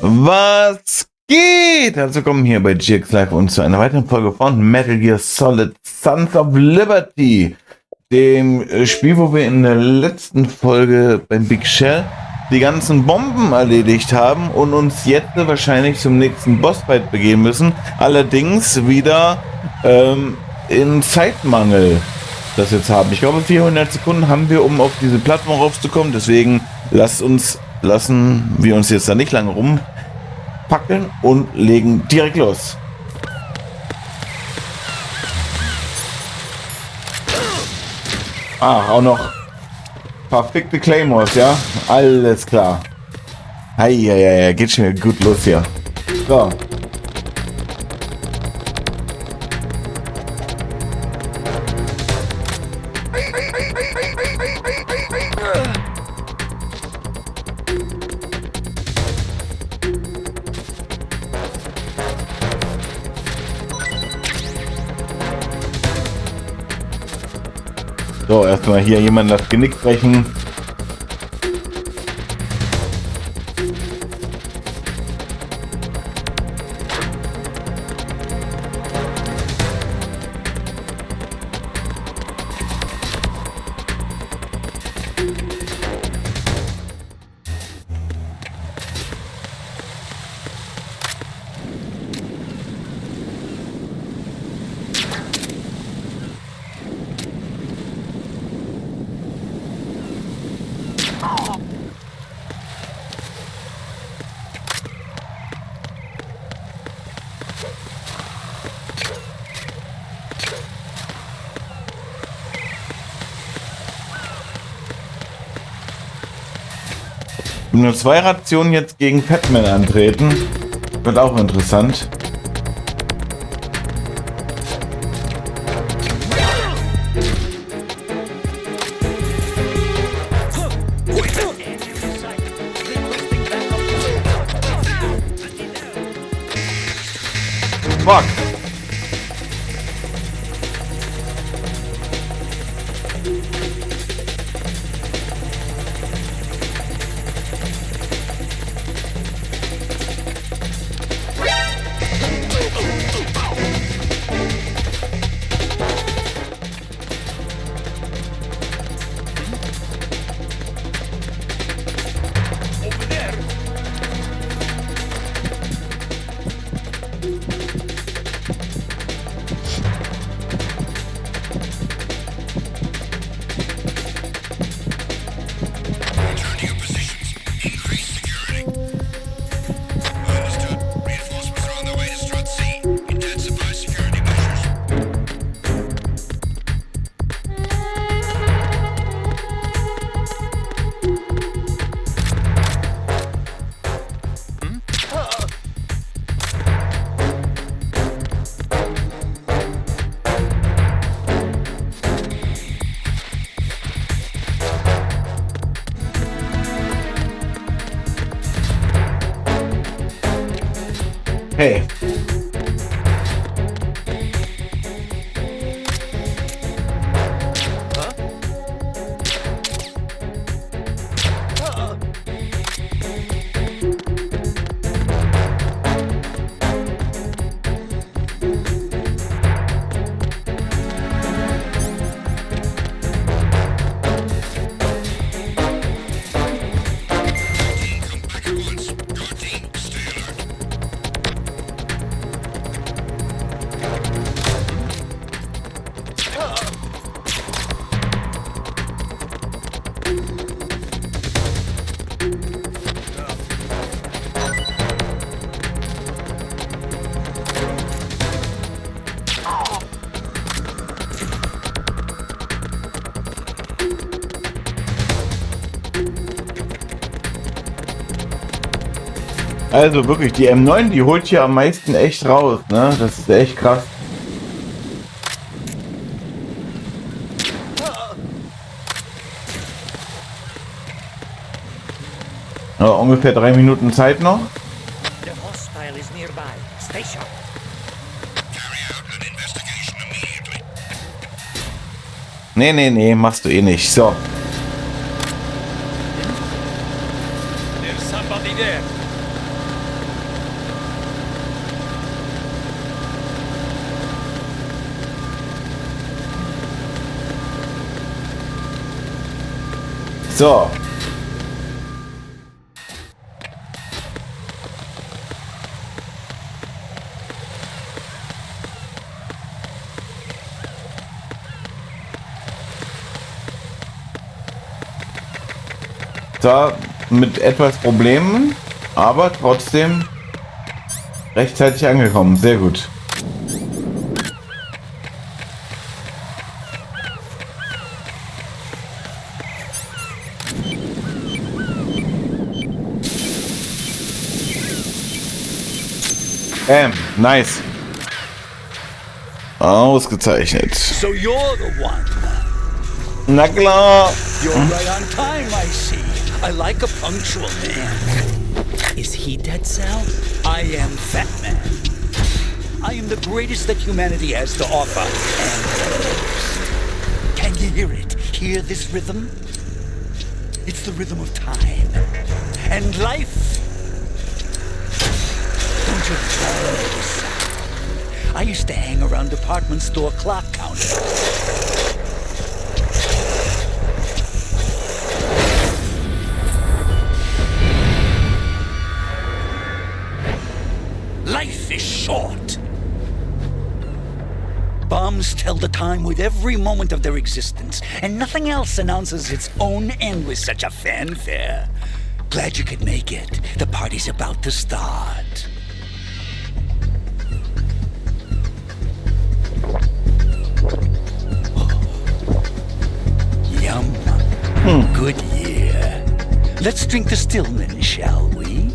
Was geht? Also willkommen hier bei GX Live und zu einer weiteren Folge von Metal Gear Solid Sons of Liberty, dem Spiel, wo wir in der letzten Folge beim Big Shell die ganzen Bomben erledigt haben und uns jetzt wahrscheinlich zum nächsten Bossfight begeben müssen. Allerdings wieder in Zeitmangel das jetzt haben. Ich glaube 400 Sekunden haben wir, um auf diese Plattform raufzukommen. Deswegen lassen wir uns jetzt da nicht lange rumpackeln und legen direkt los. Auch noch verfickte Claymores, ja? Alles klar. Heieiei, geht schon gut los hier. So. So, erstmal hier jemand das Genick brechen. Nur 2 Rationen jetzt gegen Fatman antreten. Wird auch interessant. Fuck. Hey. Also wirklich, die M9, die holt hier am meisten echt raus, ne? Das ist echt krass. Ja, ungefähr 3 Minuten Zeit noch. Nee, machst du eh nicht. So. So. Da mit etwas Problemen, aber trotzdem rechtzeitig angekommen. Sehr gut. Nice. Ausgezeichnet. So you're the one. Na klar. You're right on time, I see. I like a punctual man. Is he Dead Cell? I am Fat Man. I am the greatest that humanity has to offer. And can you hear it? Hear this rhythm? It's the rhythm of time. And life. Don't you love this sound? I used to hang around department store clock counters. Life is short. Bombs tell the time with every moment of their existence, and nothing else announces its own end with such a fanfare. Glad you could make it. The party's about to start. Yum. Good year. Let's drink the Stillman, shall we?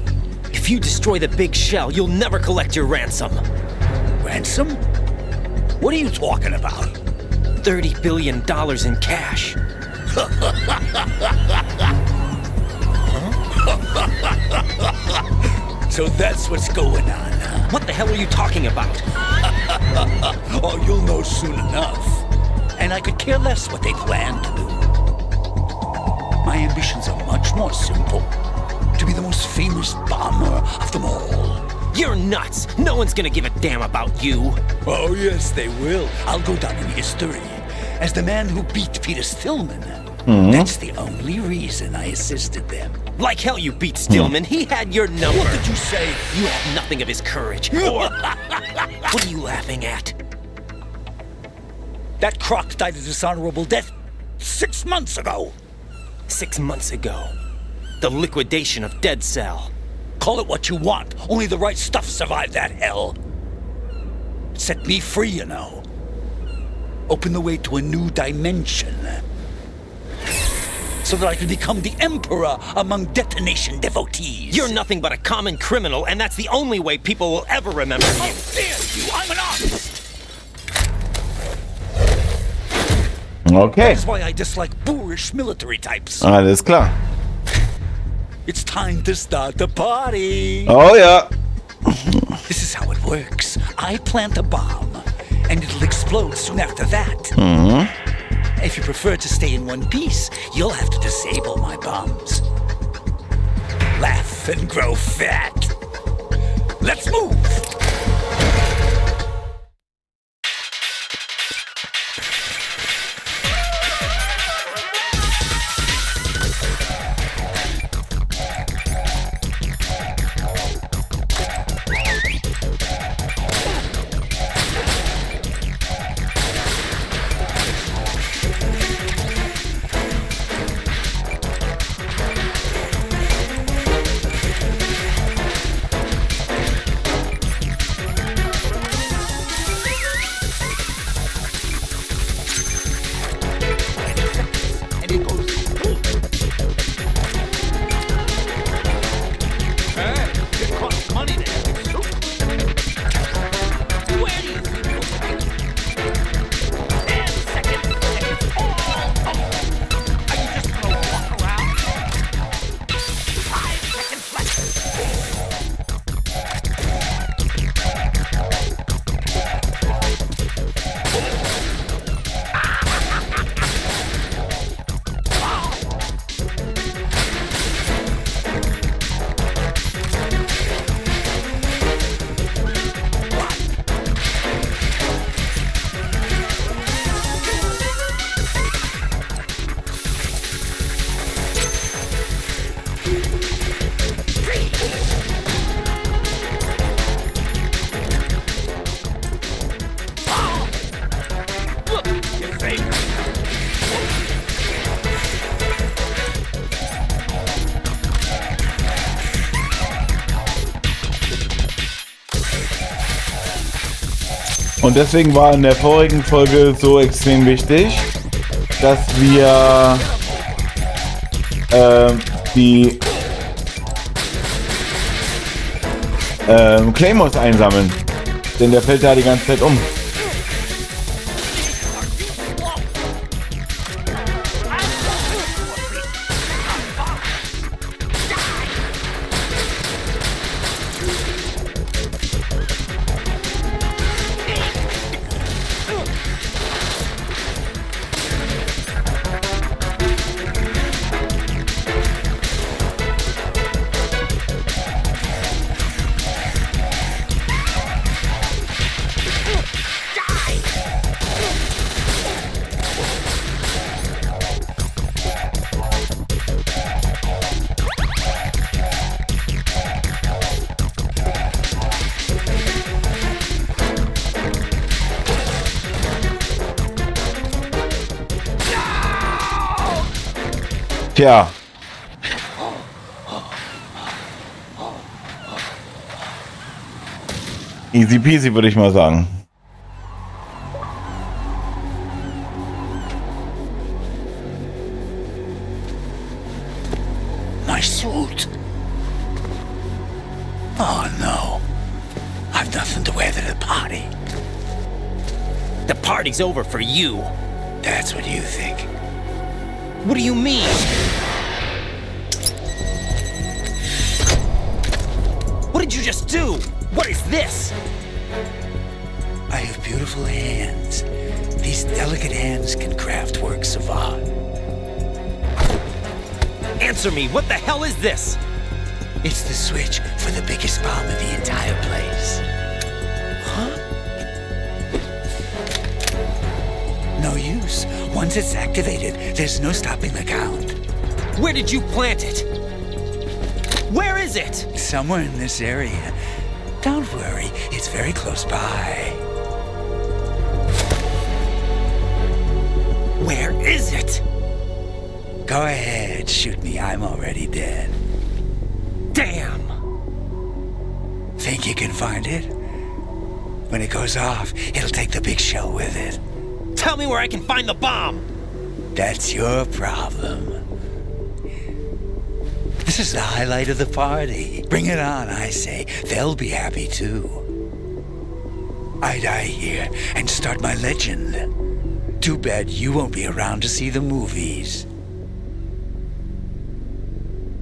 If you destroy the big shell, you'll never collect your ransom. Ransom? What are you talking about? $30 billion in cash. So that's what's going on, huh? What the hell are you talking about? Oh, you'll know soon enough. And I could care less what they plan to do. My ambitions are much more simple. To be the most famous bomber of them all. You're nuts! No one's gonna give a damn about you. Oh, yes, they will. I'll go down in history as the man who beat Peter Stillman. That's the only reason I assisted them. Like hell you beat Stillman. He had your number. What did you say? You have nothing of his courage. Or... What are you laughing at? That croc died a dishonorable death 6 months ago. 6 months ago. The liquidation of Dead Cell. Call it what you want. Only the right stuff survived that hell. It set me free, you know. Opened the way to a new dimension. So that I could become the emperor among detonation devotees. You're nothing but a common criminal, and that's the only way people will ever remember you. How dare you! I'm an artist! Okay. That's why I dislike boorish military types. Alles klar. It's time to start the party. Oh ja. This is how it works. I plant a bomb, and it'll explode soon after that. If you prefer to stay in one piece, you'll have to disable my bombs. Laugh and grow fat. Let's move! Und deswegen war in der vorigen Folge so extrem wichtig, dass wir die Claymores einsammeln. Denn der fällt da die ganze Zeit um. Tja. Easy peasy, würde ich mal sagen. My suit. Oh no. I've nothing to wear to the party. The party's over for you. That's what you think. What do you mean? What did you just do? What is this? I have beautiful hands. These delicate hands can craft works of art. Answer me, what the hell is this? It's the switch for the biggest bomb in the entire place. Huh? No use. Once it's activated, there's no stopping the count. Where did you plant it? Where is it? Somewhere in this area. Don't worry, it's very close by. Where is it? Go ahead, shoot me. I'm already dead. Damn! Think you can find it? When it goes off, it'll take the big shell with it. Tell me where I can find the bomb! That's your problem. This is the highlight of the party. Bring it on, I say. They'll be happy too. I die here and start my legend. Too bad you won't be around to see the movies.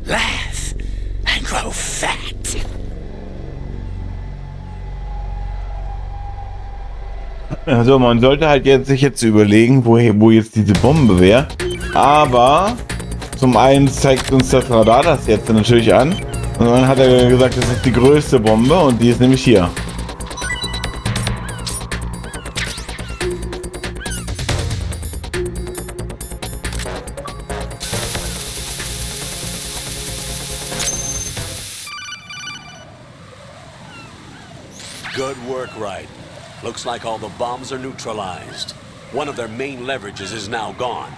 Laugh and grow fat. Also man sollte halt sich jetzt überlegen, wo jetzt diese Bombe wäre. Aber zum einen zeigt uns das Radar das jetzt natürlich an. Und dann hat er gesagt, das ist die größte Bombe und die ist nämlich hier. Good work, Wright. Looks like all the bombs are neutralized. One of their main leverages is now gone.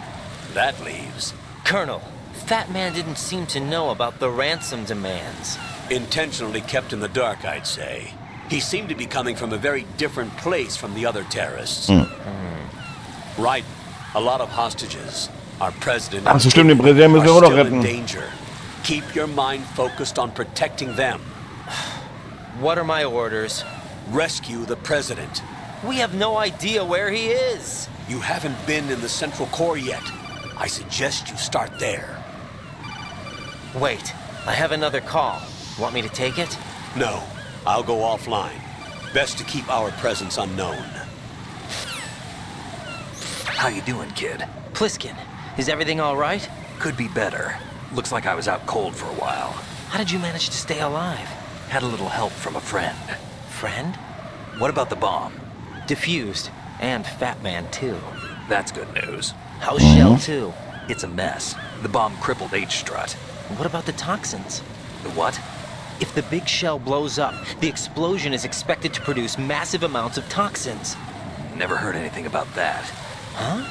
That leaves Colonel, Fat Man didn't seem to know about the ransom demands. intentionally kept in the dark, I'd say. He seemed to be coming from a very different place from the other terrorists. Right, a lot of hostages. Our president Ach so, stimmt, den Präsidenten müssen wir auch noch still in retten. danger. Keep your mind focused on protecting them. What are my orders? Rescue the president. We have no idea where he is. You haven't been in the Central Core yet. I suggest you start there. Wait, I have another call. Want me to take it? No, I'll go offline. Best to keep our presence unknown. How you doing, kid? Pliskin, is everything all right? Could be better. Looks like I was out cold for a while. How did you manage to stay alive? Had a little help from a friend. Friend? What about the bomb? Diffused. And Fat Man, too. That's good news. How's Shell, too? It's a mess. The bomb crippled H-Strut. What about the toxins? The what? If the big shell blows up, the explosion is expected to produce massive amounts of toxins. Never heard anything about that. Huh?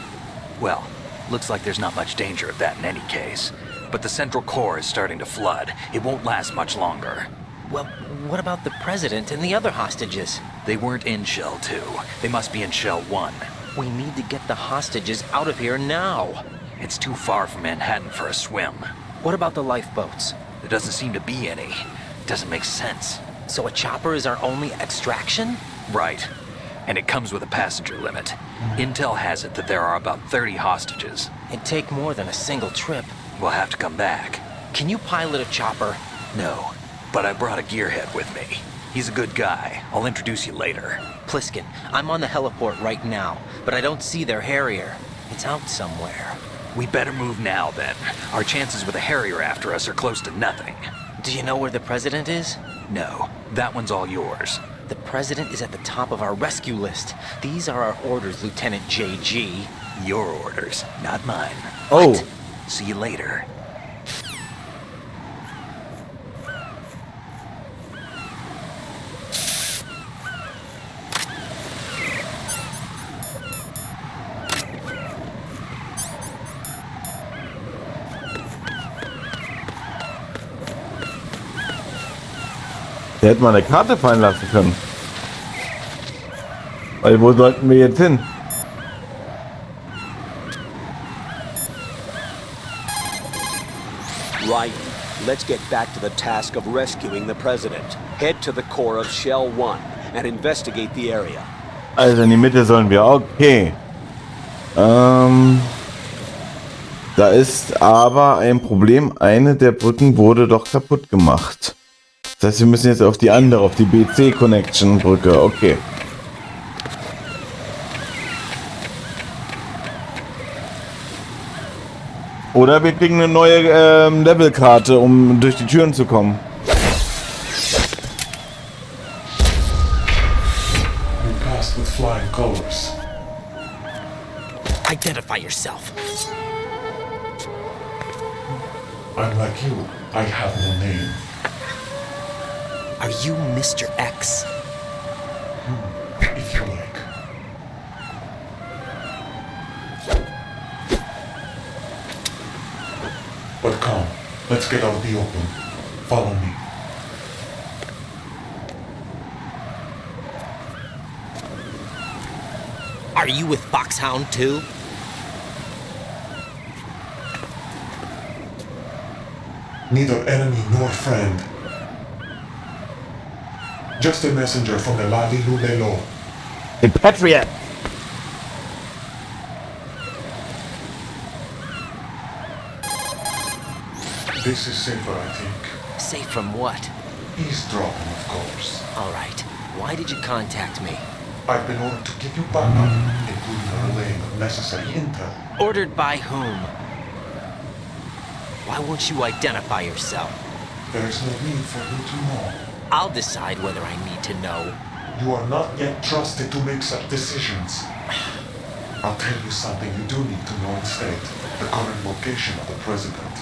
Well, looks like there's not much danger of that in any case. But the Central Core is starting to flood. It won't last much longer. Well, what about the president and the other hostages? They weren't in Shell 2. They must be in Shell 1. We need to get the hostages out of here now. It's too far from Manhattan for a swim. What about the lifeboats? There doesn't seem to be any. Doesn't make sense. So a chopper is our only extraction? Right. And it comes with a passenger limit. Intel has it that there are about 30 hostages. It'd take more than a single trip. We'll have to come back. Can you pilot a chopper? No, but I brought a gearhead with me. He's a good guy. I'll introduce you later. Pliskin, I'm on the heliport right now, but I don't see their Harrier. It's out somewhere. We better move now, then. Our chances with a Harrier after us are close to nothing. Do you know where the president is? No, that one's all yours. The president is at the top of our rescue list. These are our orders, Lieutenant JG. Your orders, not mine. Oh. What? See you later. Der hätte mal eine Karte fallen lassen können. Weil wo sollten wir jetzt hin? Right. Let's get back to the task of rescuing the president. Head to the core of Shell 1 and investigate the area. Also in die Mitte sollen wir. Okay. Da ist aber ein Problem. Eine der Brücken wurde doch kaputt gemacht. Das heißt, wir müssen jetzt auf die andere, auf die BC-Connection-Brücke. Okay. Oder wir kriegen eine neue Levelkarte, um durch die Türen zu kommen. You passed with flying colors. Identify yourself. I'm like you. I have no name. Are you Mr. X? If you like. But come, let's get out the open. Follow me. Are you with Foxhound too? Neither enemy nor friend. Just a messenger from the Lali Lulelo. The Patriot! This is safer, I think. Safe from what? Eavesdropping, of course. All right. Why did you contact me? I've been ordered to give you backup, including the relaying of necessary intel. Ordered by whom? Why won't you identify yourself? There is no need for you to know. I'll decide whether I need to know. You are not yet trusted to make such decisions. I'll tell you something you do need to know instead. The current location of the president.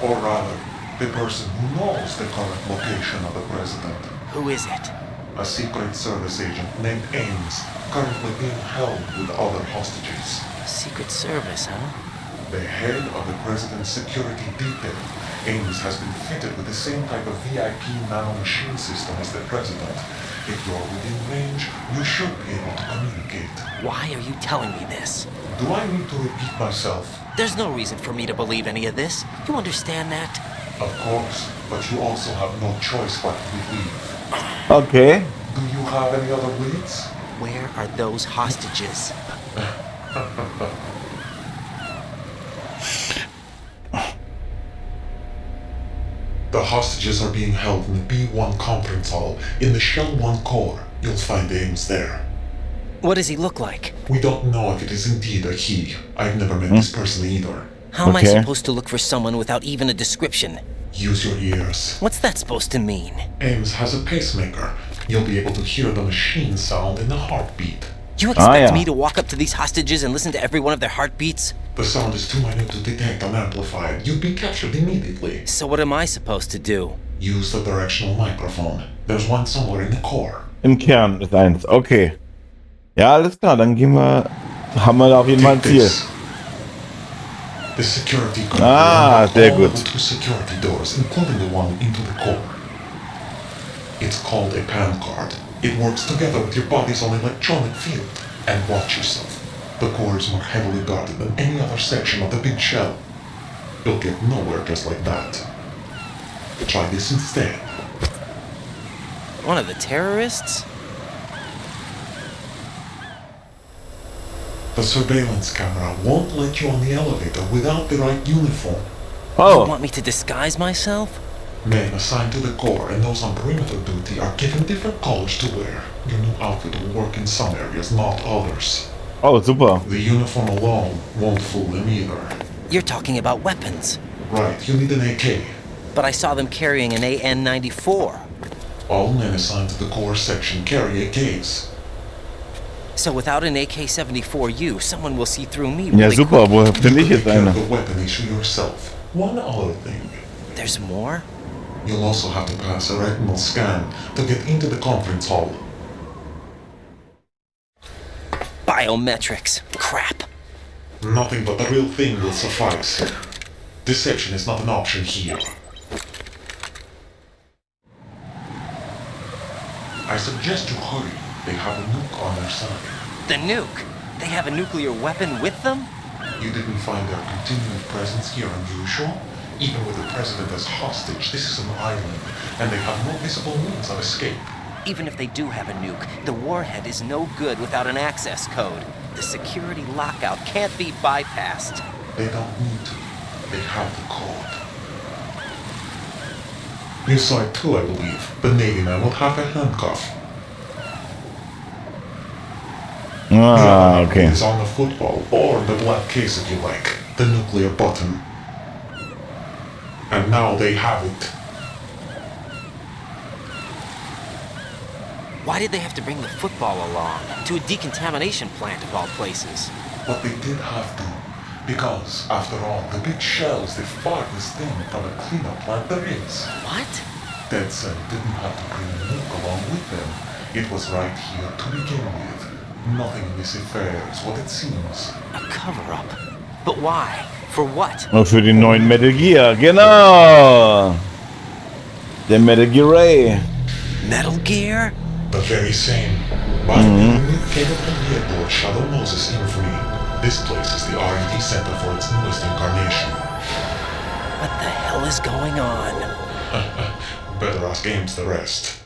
Or rather, the person who knows the current location of the president. Who is it? A Secret Service agent named Ames, currently being held with other hostages. Secret Service, huh? The head of the president's security detail. Ames has been fitted with the same type of VIP nanomachine system as the president. If you're within range, you should be able to communicate. Why are you telling me this? Do I need to repeat myself? There's no reason for me to believe any of this. You understand that? Of course, but you also have no choice but to believe. Okay. Do you have any other leads? Where are those hostages? The hostages are being held in the B1 conference hall in the Shell 1 core. You'll find Ames there. What does he look like? We don't know if it is indeed a he. I've never met this person either. How am I Okay. supposed to look for someone without even a description? Use your ears. What's that supposed to mean? Ames has a pacemaker. You'll be able to hear the machine sound in the heartbeat. You expect yeah. me to walk up to these hostages and listen to every one of their heartbeats? The sound is too minute to detect and amplify it. You'd be captured immediately. So what am I supposed to do? Use the directional microphone. There's one somewhere in the core. Im Kern ist eins. Okay. Ja, alles klar. Dann gehen wir. Haben wir da auf jeden Fall ein Take Ziel. this. The security code Ah, will unlock sehr all gut. the 2 security doors, including the one into the core. It's called a PAN card. It works together with your body's own electronic field. And watch yourself. The core is more heavily guarded than any other section of the big shell. You'll get nowhere just like that. Try this instead. One of the terrorists? The surveillance camera won't let you on the elevator without the right uniform. You Oh, want me to disguise myself? Men assigned to the core and those on perimeter duty are given different colors to wear. Your new outfit will work in some areas, not others. oh, super. The uniform alone won't fool them either. You're talking about weapons. Right, you need an AK. But I saw them carrying an AN-94. All men assigned to the core section carry AKs. So without an AK-74U, someone will see through me Ja, really super. quick. Woher finde ich You jetzt take care eine? of the weapon issue yourself. One other thing. There's more? You'll also have to pass a retinal scan to get into the conference hall. Biometrics. Crap. Nothing but the real thing will suffice. Deception is not an option here. I suggest you hurry. They have a nuke on their side. The nuke. They have a nuclear weapon with them? You didn't find their continuing presence here unusual? Even with the president as hostage, this is an island, and they have no visible means of escape. Even if they do have a nuke, the warhead is no good without an access code. The security lockout can't be bypassed. They don't need to. They have the code. You saw it too, I believe. The Navy man will have a handcuff. Ah, okay. It's on the football, or the black case if you like. The nuclear button. And now they have it. Why did they have to bring the football along? To a decontamination plant of all places. But they did have to. Because, after all, the big shell is the farthest thing from a cleanup plant there is. What? Dead Cell didn't have to bring a nuke along with them. It was right here to begin with. Nothing in this affair is what it seems. A cover-up. But why? For what? Oh, für den neuen Metal Gear, genau. Der Metal Gear Ray. Metal Gear? The very same. By the nuke came from the airport Shadow Moses infamy. This place is the R&D center for its newest incarnation. What the hell is going on? Better ask Ames the rest.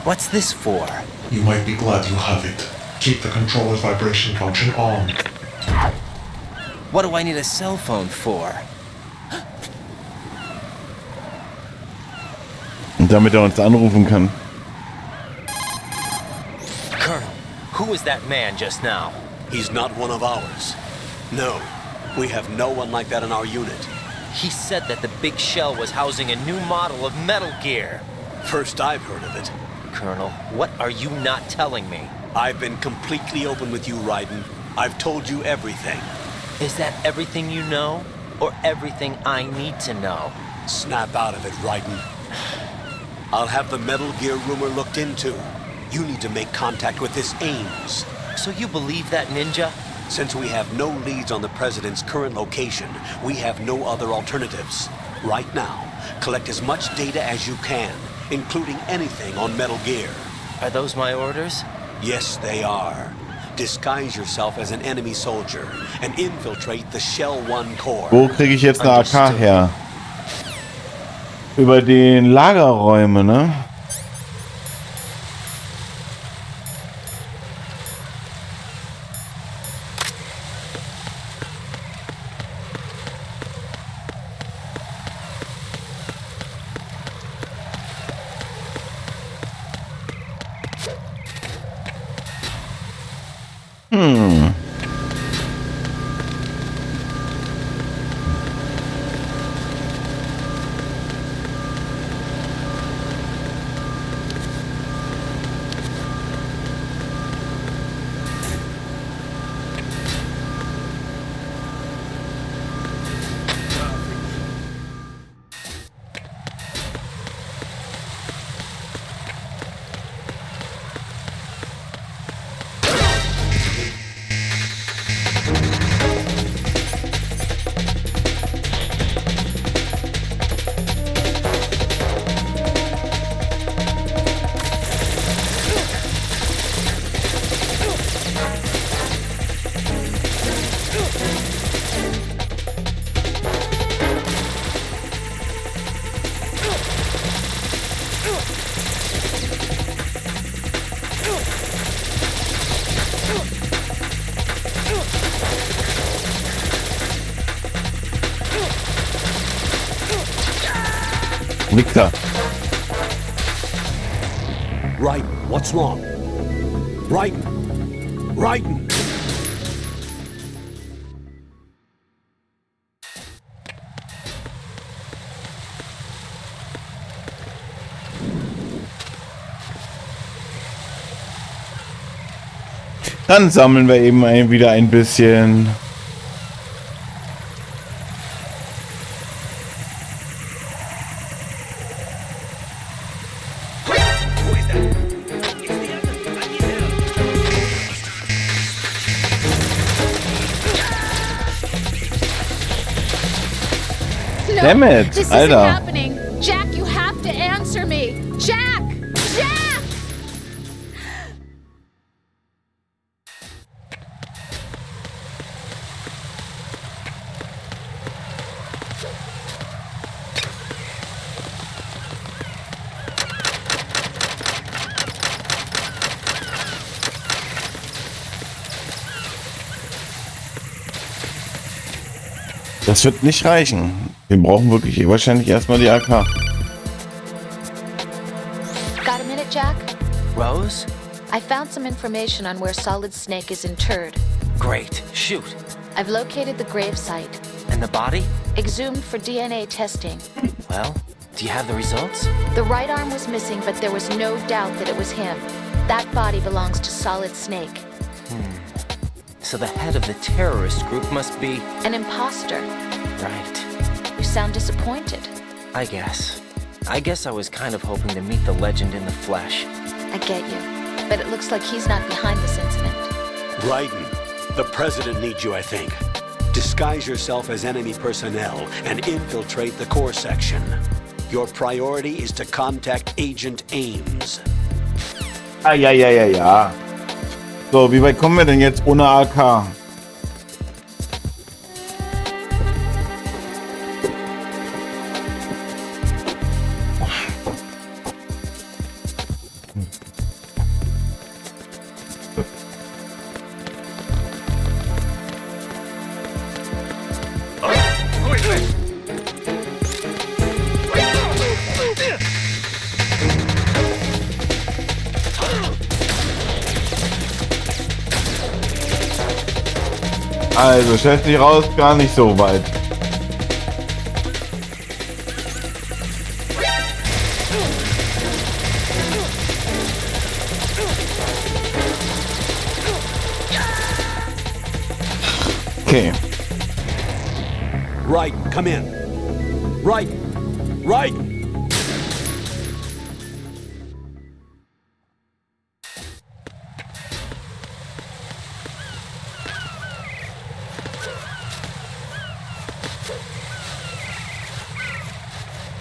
What's this for? You might be glad you have it. Keep the controller's vibration function on. What do I need a cell phone for? Und damit er uns anrufen kann. Colonel, who was that man just now? He's not one of ours. No, we have no one like that in our unit. He said that the big shell was housing a new model of Metal Gear. First I've heard of it. Colonel, what are you not telling me? I've been completely open with you, Raiden. I've told you everything. Is that everything you know? Or everything I need to know? Snap out of it, Raiden. I'll have the Metal Gear rumor looked into. You need to make contact with this Ames. So you believe that ninja? Since we have no leads on the President's current location, we have no other alternatives. Right now, collect as much data as you can, including anything on Metal Gear. Are those my orders? Yes, they are. Disguise yourself as an enemy soldier and infiltrate the Shell 1 core. Wo kriege ich jetzt eine AK her? Über den Lagerräume, ne? Wichser. Right, what's wrong? Raiden! Raiden! Dann sammeln wir eben wieder ein bisschen. Damn it, This isn't Alter. happening. Jack, you have to answer me. Jack! Jack! Das wird nicht reichen. Wir brauchen wirklich wahrscheinlich erstmal die AK. Got a minute, Jack? Rose? I found some information on where Solid Snake is interred. Great. Shoot. I've located the grave site, And the body? exhumed for DNA testing. Well, do you have the results? The right arm was missing, but there was no doubt that it was him. That body belongs to Solid Snake. So the head of the terrorist group must be... An imposter. Right. You sound disappointed. I guess. I guess I was kind of hoping to meet the legend in the flesh. I get you. But it looks like he's not behind this incident. Raiden, the president needs you, I think. Disguise yourself as enemy personnel and infiltrate the core section. Your priority is to contact Agent Ames. Ja. So, wie weit kommen wir denn jetzt ohne AK? Also, stellt sich raus, gar nicht so weit. Okay. Raiden, come in. Raiden! Raiden!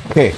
Okay.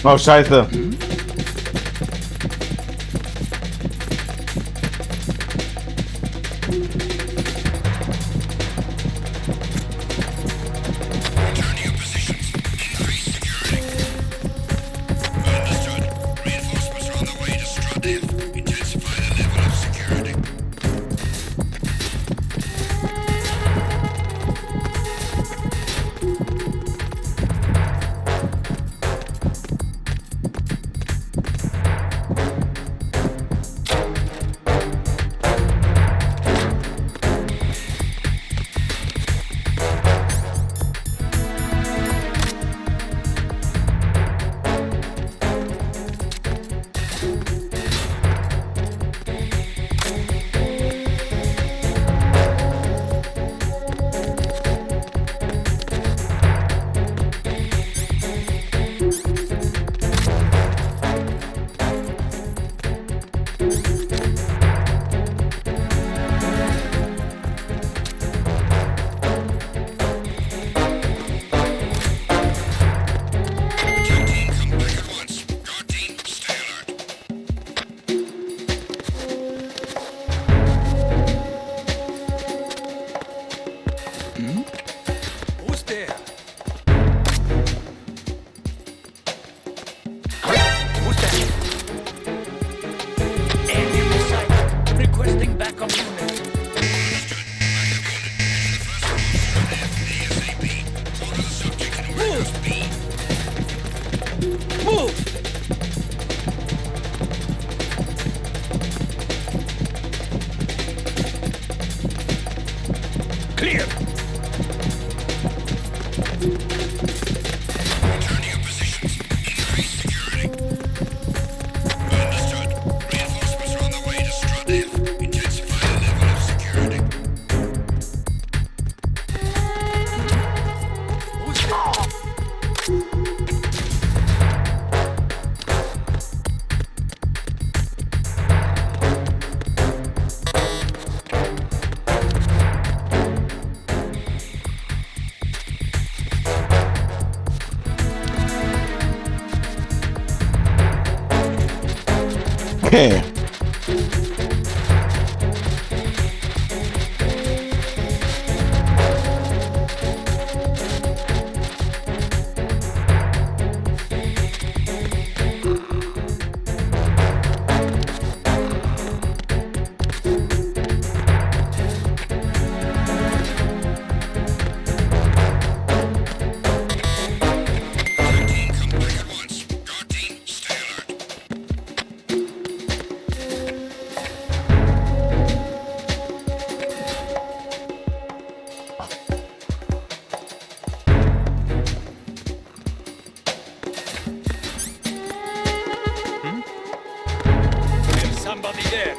Oh, scheiße. Who's there? Who's that? Enemy sighted. Requesting backup unit. Move! Move! Clear! Okay. There's somebody there.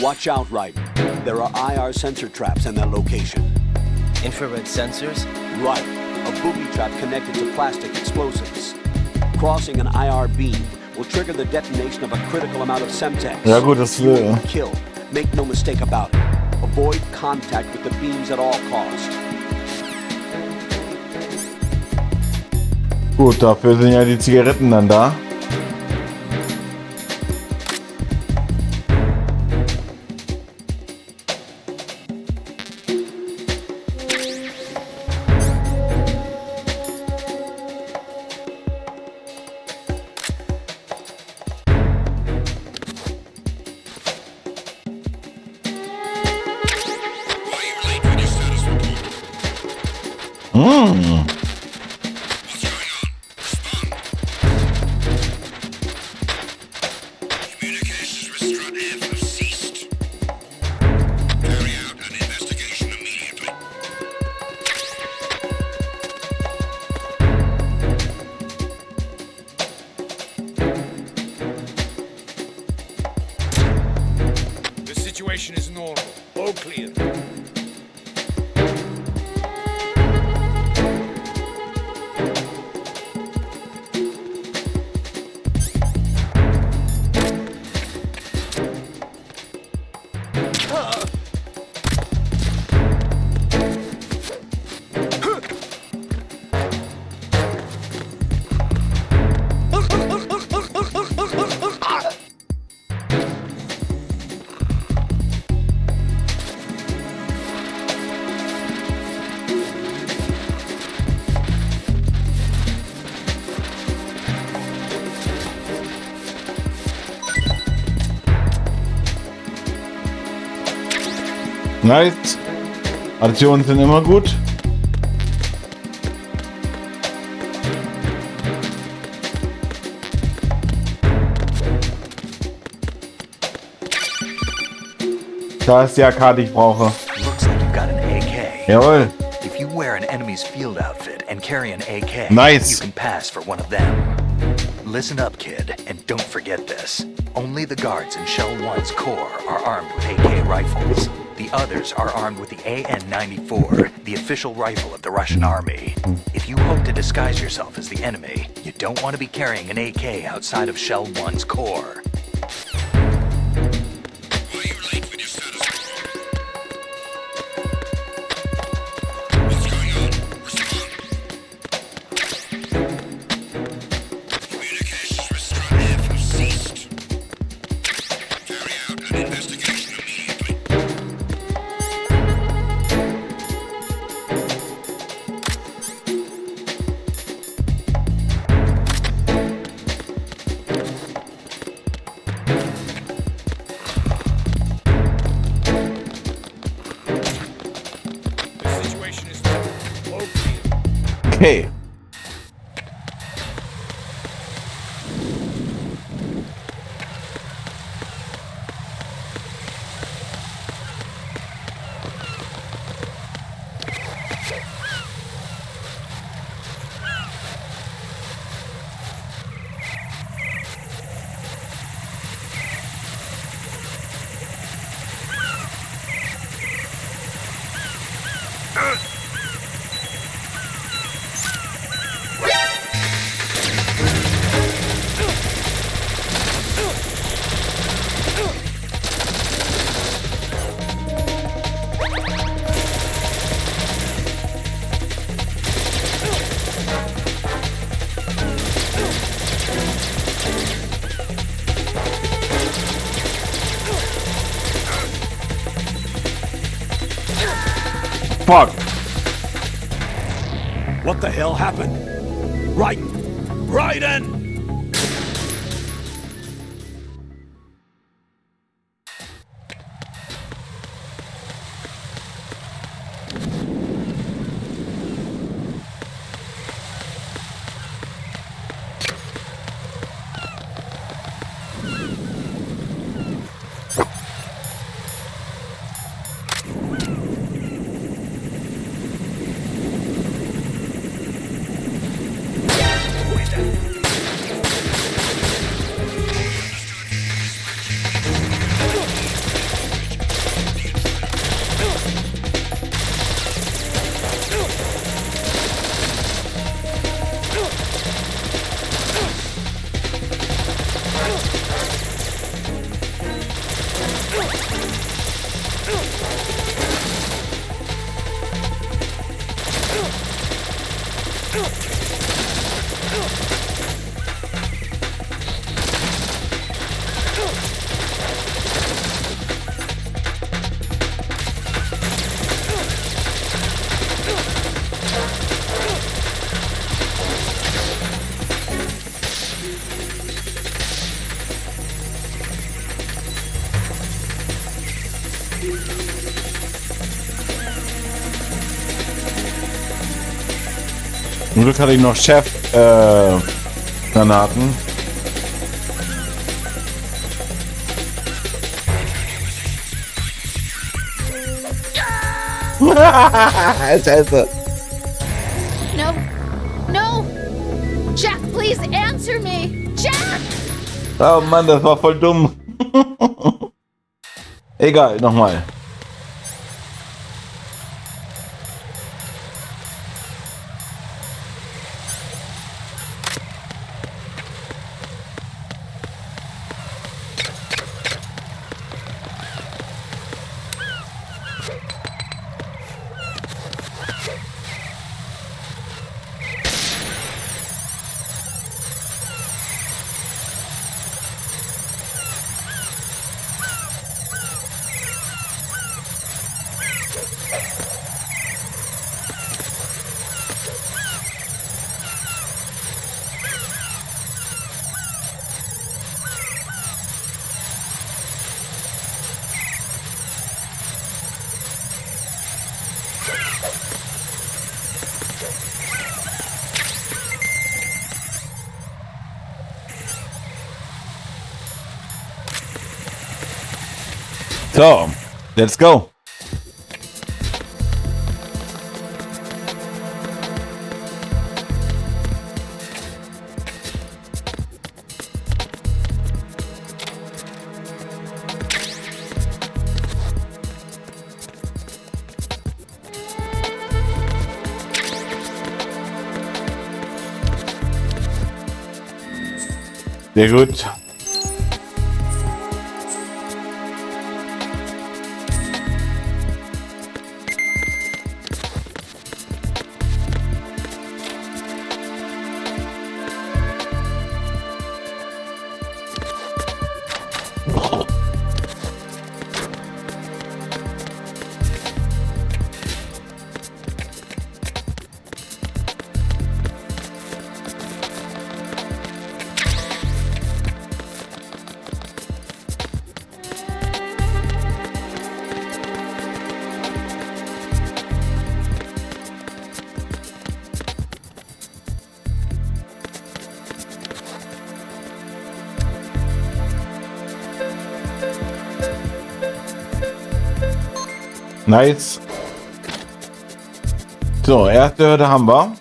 Watch out, Ryder. There are IR sensor traps in that location. Infrared sensors? Right. A booby trap connected to plastic explosives. Crossing an IR beam will trigger the detonation of a critical amount of Semtex. Ja gut, das You will be killed. Make no mistake about it. Avoid contact with the beams at all costs. Gut, dafür sind ja die Zigaretten dann da. Why are you late with your Communications with Strut F have ceased. Carry out an investigation immediately. The situation is normal. All clear. Nice. Aktionen sind immer gut. Da ist die AK, die ich brauche. Looks like you've got an AK. Jawohl. If you wear an enemy's field outfit and carry an AK, Nice. you can pass for one of them. Listen up, kid, and don't forget this. Only the guards in Shell 1's core are armed with AK rifles. The others are armed with the AN-94, the official rifle of the Russian army. If you hope to disguise yourself as the enemy, you don't want to be carrying an AK outside of Shell 1's core. Why are you late with your status report? What's going on? Respond. Communications with Strut F have ceased. Carry out an investigation immediately. The situation is normal. All clear. Okay. Fuck. What the hell happened? Raiden! Raiden! Zum Glück hatte ich noch Granaten. Scheiße. No. No! Jack, please answer me! Jack! Oh Mann, das war voll dumm. Egal, nochmal. So, let's go. Sehr gut. Nice. So, erste Hürde haben wir.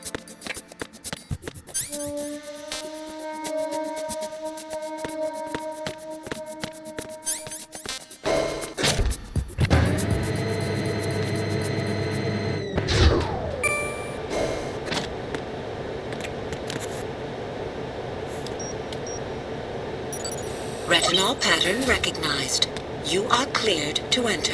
Retinol pattern recognized. You are cleared to enter.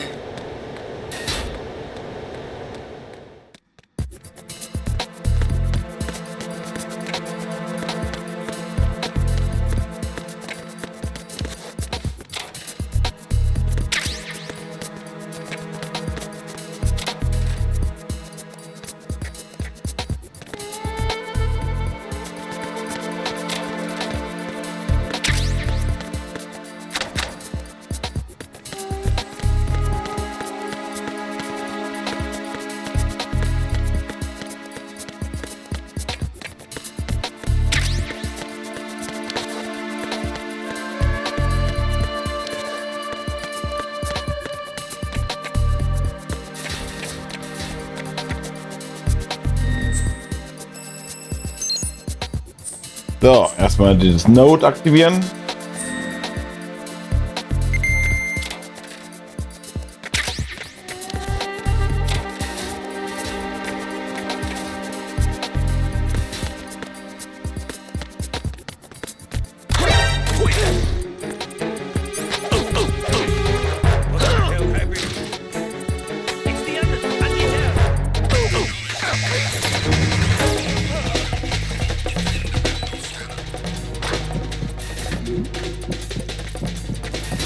So, erstmal dieses Node aktivieren.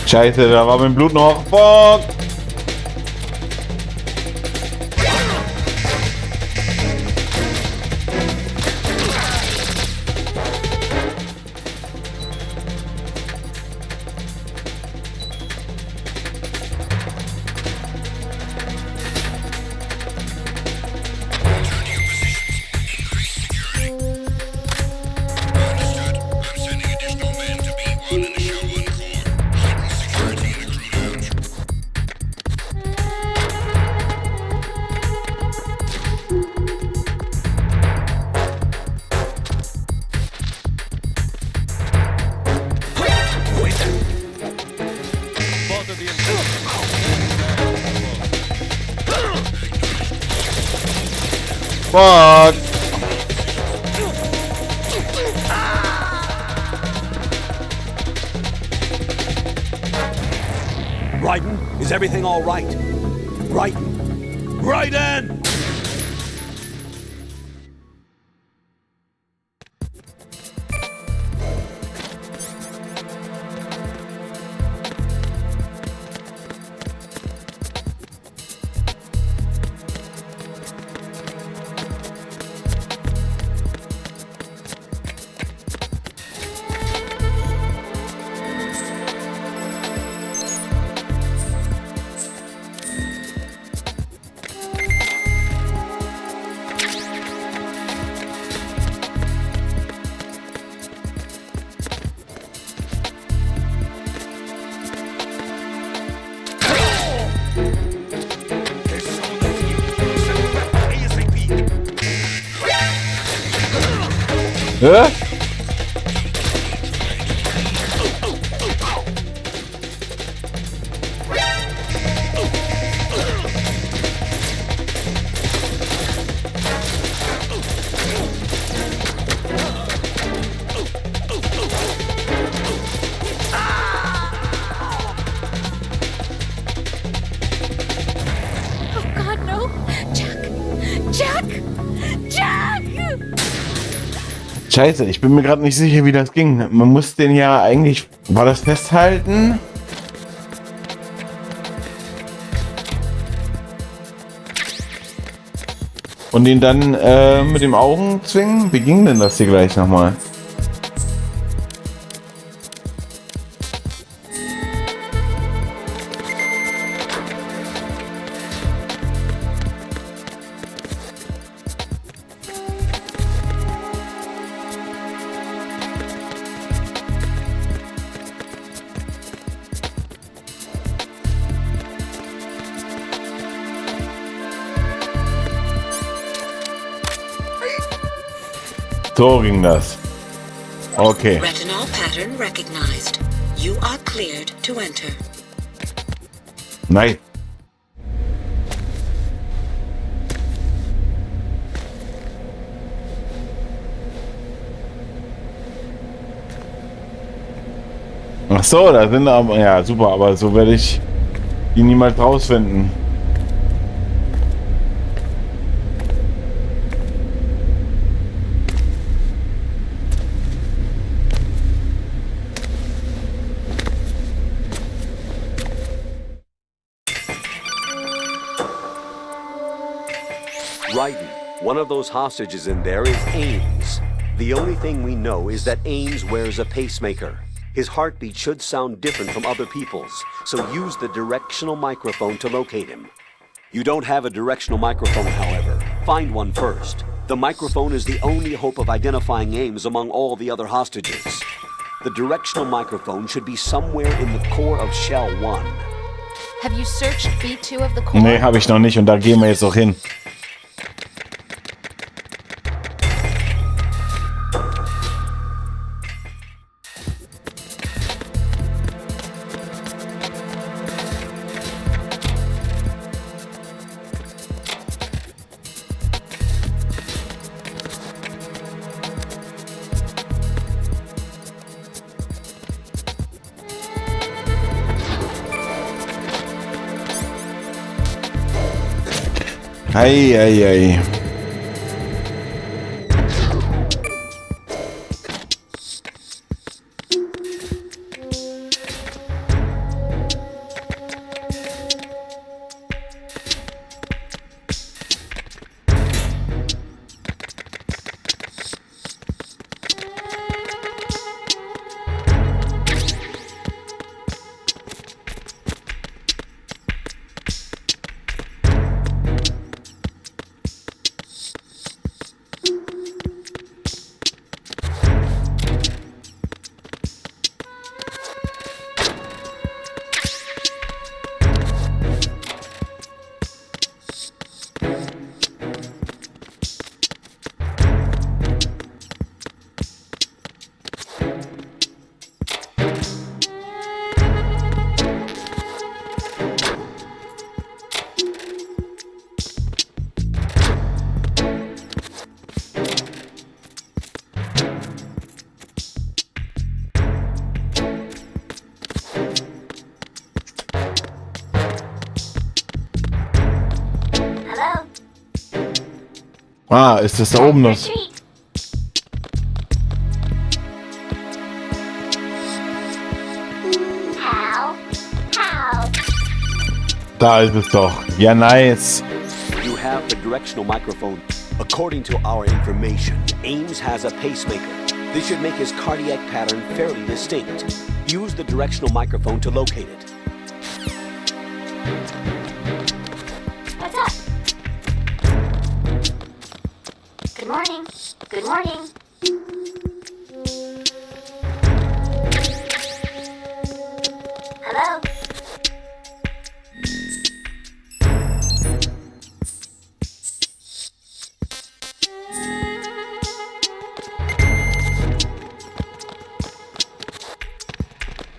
Scheiße, da war mein Blut noch. Fuck! Fuck! Raiden, is everything all right? Raiden! Raiden! Hä? Oh God, no! Jack! Jack! Jack! Scheiße, ich bin mir gerade nicht sicher, wie das ging. Man muss den ja eigentlich... War das festhalten? Und ihn dann mit dem Augen zwingen? Wie ging denn das hier gleich nochmal? So ging das. Okay. Retinol pattern recognized. You are cleared to enter. Nice. Ach so, da sind aber... Ja, super, aber so werde ich die niemals rausfinden. Raiden, one of those hostages in there is Ames. The only thing we know is that Ames wears a pacemaker. His heartbeat should sound different from other people's, so use the directional microphone to locate him. You don't have a directional microphone, however. Find one first. The microphone is the only hope of identifying Ames among all the other hostages. The directional microphone should be somewhere in the core of Shell 1. Have you searched B2 of the core? Nee, habe ich noch nicht und da gehen wir jetzt auch hin. Ei, ei, ei. Ah, ist das da oben das? Da ist es doch. Ja, nice. You have the directional microphone. According to our information, Ames has a pacemaker. This should make his cardiac pattern fairly distinct. Use the directional microphone to locate it. What's up? Good morning. Good morning. Hello?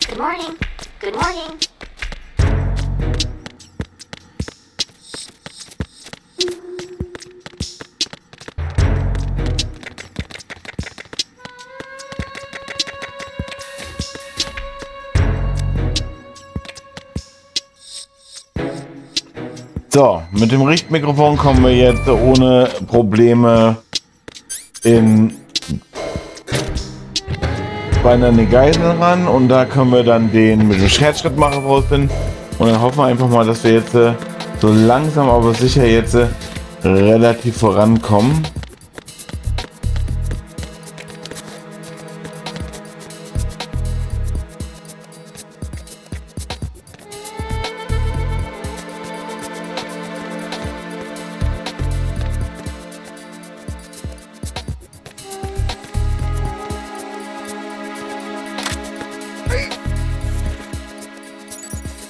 Good morning. Good morning. So, mit dem Richtmikrofon kommen wir jetzt ohne Probleme bei einer Geisel ran und da können wir dann den mit dem Herzschrittmacher rausfinden und dann hoffen wir einfach mal, dass wir jetzt so langsam aber sicher jetzt relativ vorankommen.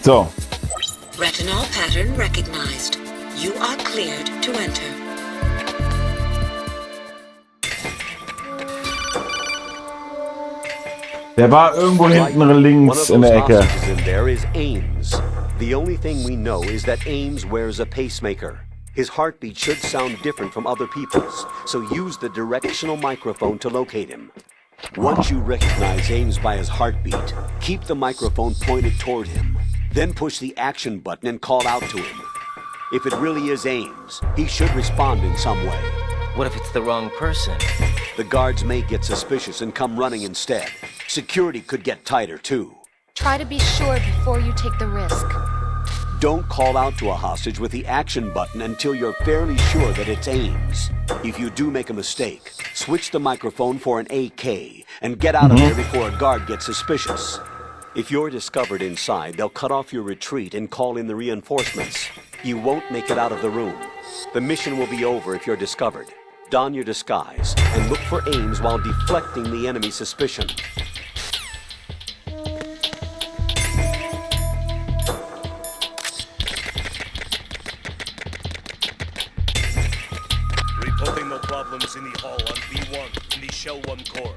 So. Retinol pattern recognized. You are cleared to enter. Der war irgendwo hinten links in der Ecke. There is Ames. The only thing we know is that Ames wears a pacemaker. His heartbeat should sound different from other people's, so use the directional microphone to locate him. Once you recognize Ames by his heartbeat, keep the microphone pointed toward him. Then push the action button and call out to him. If it really is Ames, he should respond in some way. What if it's the wrong person? The guards may get suspicious and come running instead. Security could get tighter, too. Try to be sure before you take the risk. Don't call out to a hostage with the action button until you're fairly sure that it's Ames. If you do make a mistake, switch the microphone for an AK and get out of there before a guard gets suspicious. If you're discovered inside, they'll cut off your retreat and call in the reinforcements. You won't make it out of the room. The mission will be over if you're discovered. Don your disguise and look for Ames while deflecting the enemy's suspicion. Reporting no problems in the hall on B1 in the Shell 1 core.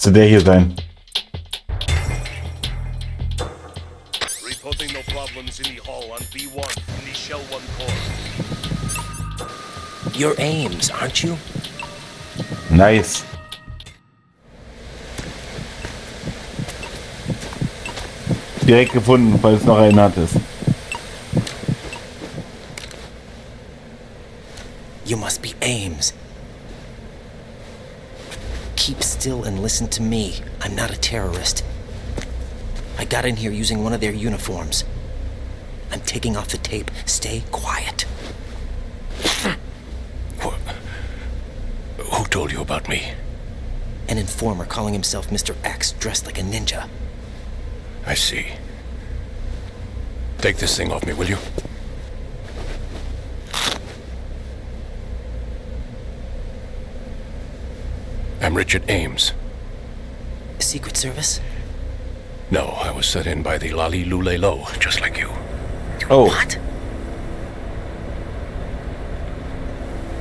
Müsste der hier sein. Reporting no problems in the hall on B1 in the Shell 1 core. You're Ames, aren't you? Nice. Direkt gefunden, weil es noch erinnert ist. You must be Ames. Keep still and listen to me. I'm not a terrorist. I got in here using one of their uniforms. I'm taking off the tape. Stay quiet. Who told you about me? An informer calling himself Mr. X, dressed like a ninja. I see. Take this thing off me, will you? I'm Richard Ames. Secret Service? No, I was set in by the Lali Lule Lo, just like you. Oh. What?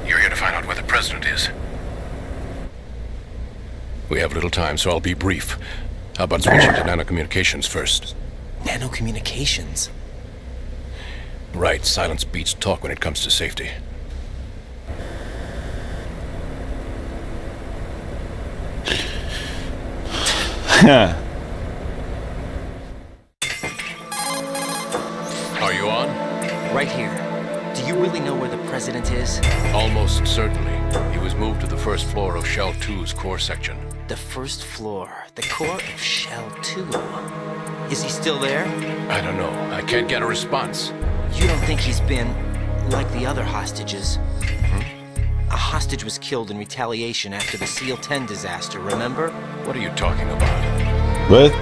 You're here to find out where the president is. We have little time, so I'll be brief. How about switching to nanocommunications first? Nanocommunications? Right, silence beats talk when it comes to safety. Are you on? Right here. Do you really know where the president is? Almost certainly. He was moved to the first floor of Shell 2's core section. The first floor. The core of Shell 2. Is he still there? I don't know. I can't get a response. You don't think he's been like the other hostages? A hostage was killed in retaliation after the SEAL 10 disaster, remember? What are you talking about? What?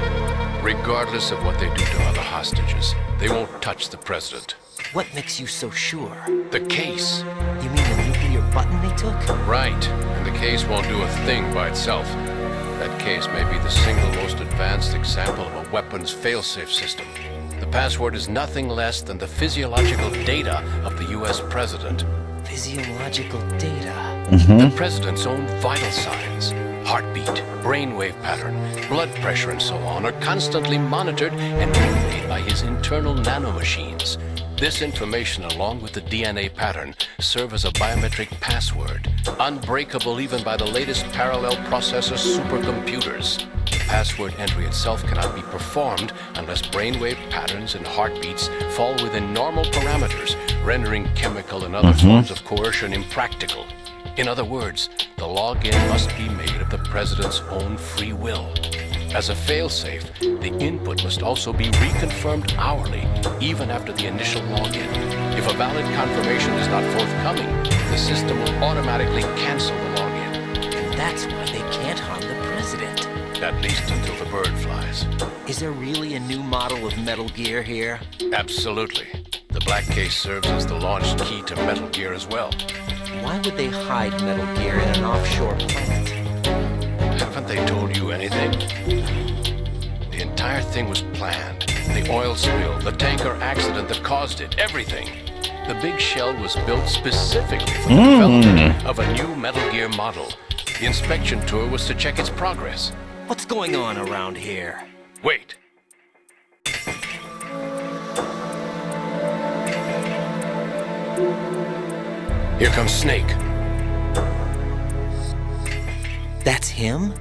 Regardless of what they do to other hostages, they won't touch the president. What makes you so sure? The case. You mean the nuclear button they took? Right. And the case won't do a thing by itself. That case may be the single most advanced example of a weapons failsafe system. The password is nothing less than the physiological data of the US president. Physiological data? The president's own vital signs, heartbeat, brainwave pattern, blood pressure and so on are constantly monitored and relayed by his internal nanomachines. This information, along with the DNA pattern, serve as a biometric password, unbreakable even by the latest parallel processor supercomputers. The password entry itself cannot be performed unless brainwave patterns and heartbeats fall within normal parameters, rendering chemical and other forms of coercion impractical. In other words, the login must be made of the president's own free will. As a failsafe, the input must also be reconfirmed hourly, even after the initial login. If a valid confirmation is not forthcoming, the system will automatically cancel the login. And that's why they can't harm the president. At least until the bird flies. Is there really a new model of Metal Gear here? Absolutely. The black case serves as the launch key to Metal Gear as well. Why would they hide Metal Gear in an offshore planet? Haven't they told you anything? The entire thing was planned. The oil spill, the tanker accident that caused it, everything. The big shell was built specifically for the development of a new Metal Gear model. The inspection tour was to check its progress. What's going on around here? Wait. Here comes Snake. That's him?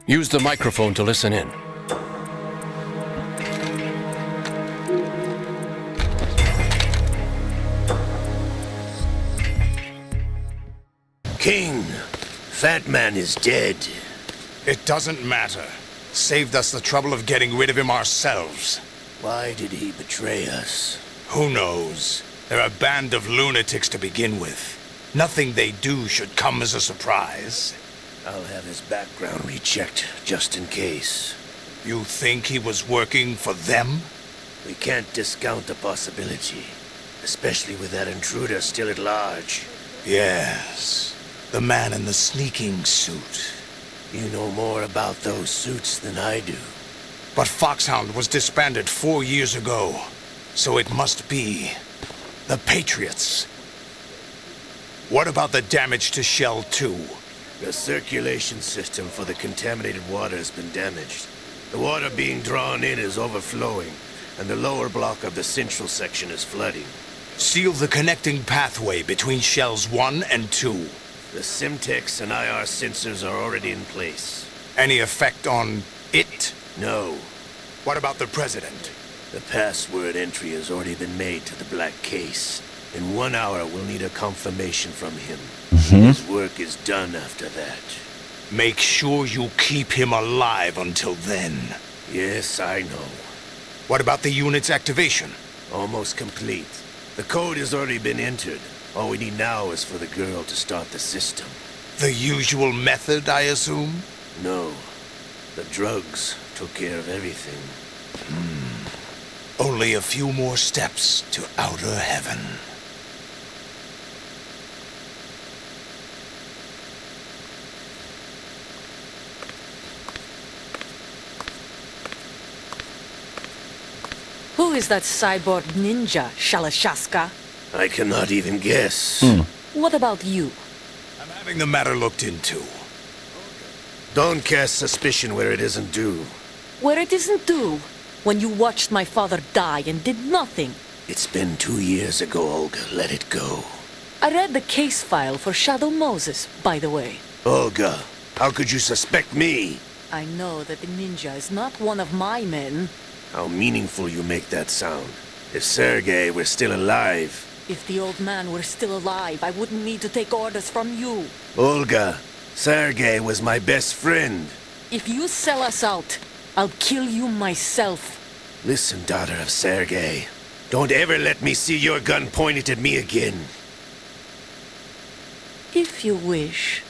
Use the microphone to listen in. King, Fat Man is dead. It doesn't matter. Saved us the trouble of getting rid of him ourselves. Why did he betray us? Who knows? They're a band of lunatics to begin with. Nothing they do should come as a surprise. I'll have his background rechecked, just in case. You think he was working for them? We can't discount the possibility. Especially with that intruder still at large. Yes. The man in the sneaking suit. You know more about those suits than I do. But Foxhound was disbanded 4 years ago. So it must be the Patriots. What about the damage to Shell 2? The circulation system for the contaminated water has been damaged. The water being drawn in is overflowing, and the lower block of the central section is flooding. Seal the connecting pathway between Shells 1 and 2. The Simtex and IR sensors are already in place. Any effect on it? No. What about the President? The password entry has already been made to the black case. In 1 hour, we'll need a confirmation from him. His work is done after that. Make sure you keep him alive until then. Yes, I know. What about the unit's activation? Almost complete. The code has already been entered. All we need now is for the girl to start the system. The usual method, I assume? No. The drugs took care of everything. Only a few more steps to outer heaven. Who is that cyborg ninja, Shalashaska? I cannot even guess. What about you? I'm having the matter looked into. Don't cast suspicion where it isn't due. Where it isn't due? When you watched my father die and did nothing. It's been 2 years ago, Olga. Let it go. I read the case file for Shadow Moses, by the way. Olga, how could you suspect me? I know that the ninja is not one of my men. How meaningful you make that sound. If Sergei were still alive... If the old man were still alive, I wouldn't need to take orders from you. Olga, Sergei was my best friend. If you sell us out, I'll kill you myself. Listen, daughter of Sergei. Don't ever let me see your gun pointed at me again. If you wish,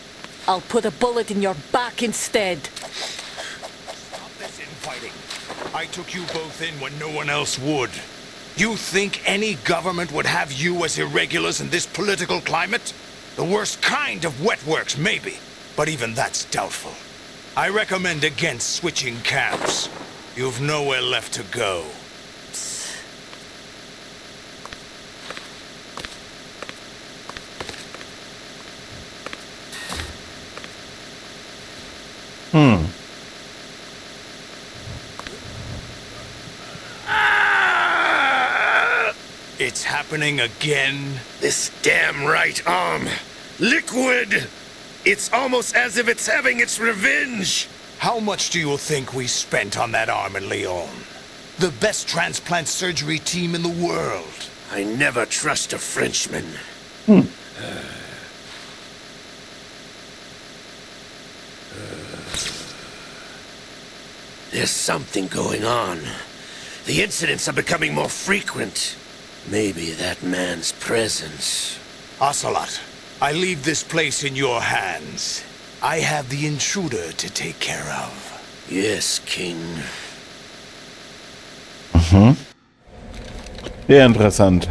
I'll put a bullet in your back instead. Stop this infighting. I took you both in when no one else would. You think any government would have you as irregulars in this political climate? The worst kind of wet works, maybe. But even that's doubtful. I recommend against switching camps. You've nowhere left to go. It's happening again? This damn right arm. Liquid! It's almost as if it's having its revenge! How much do you think we spent on that arm in Lyon? The best transplant surgery team in the world. I never trust a Frenchman. There's something going on. The incidents are becoming more frequent. Maybe that man's presence. Ocelot, I leave this place in your hands. I have the intruder to take care of. Yes, King. Sehr interessant.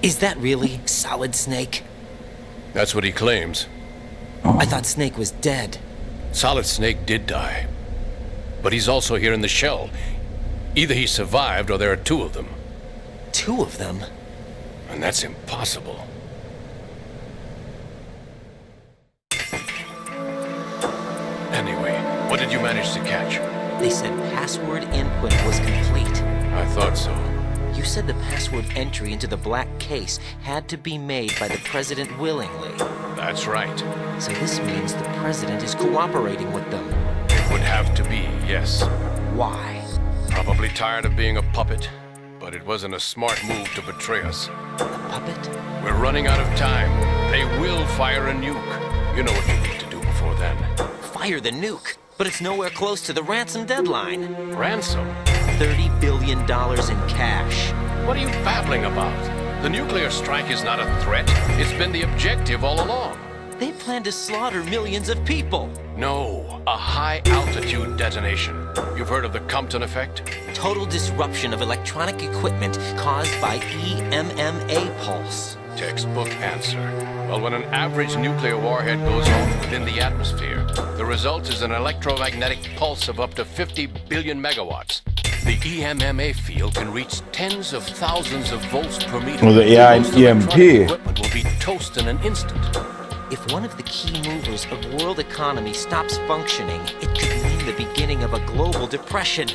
Is that really Solid Snake? That's what he claims. I thought Snake was dead. Solid Snake did die. But he's also here in the shell. Either he survived or there are two of them. Two of them? And that's impossible. Anyway, what did you manage to catch? They said password input was complete. I thought so. You said the password entry into the black case had to be made by the president willingly. That's right. So this means the president is cooperating with them. It would have to be, yes. Why? Probably tired of being a puppet, but it wasn't a smart move to betray us. A puppet? We're running out of time. They will fire a nuke. You know what you need to do before then. Fire the nuke? But it's nowhere close to the ransom deadline. Ransom? $30 billion in cash. What are you babbling about? The nuclear strike is not a threat. It's been the objective all along. They plan to slaughter millions of people. No, a high-altitude detonation. You've heard of the Compton effect? Total disruption of electronic equipment caused by EMMA pulse. Textbook answer. Well, when an average nuclear warhead goes off within the atmosphere, the result is an electromagnetic pulse of up to 50 billion megawatts. The EMMA field can reach tens of thousands of volts per meter. Also eher ein EMP. Equipment will be toast in an instant. If one of the key movers of world economy stops functioning, it could mean the beginning of a global depression.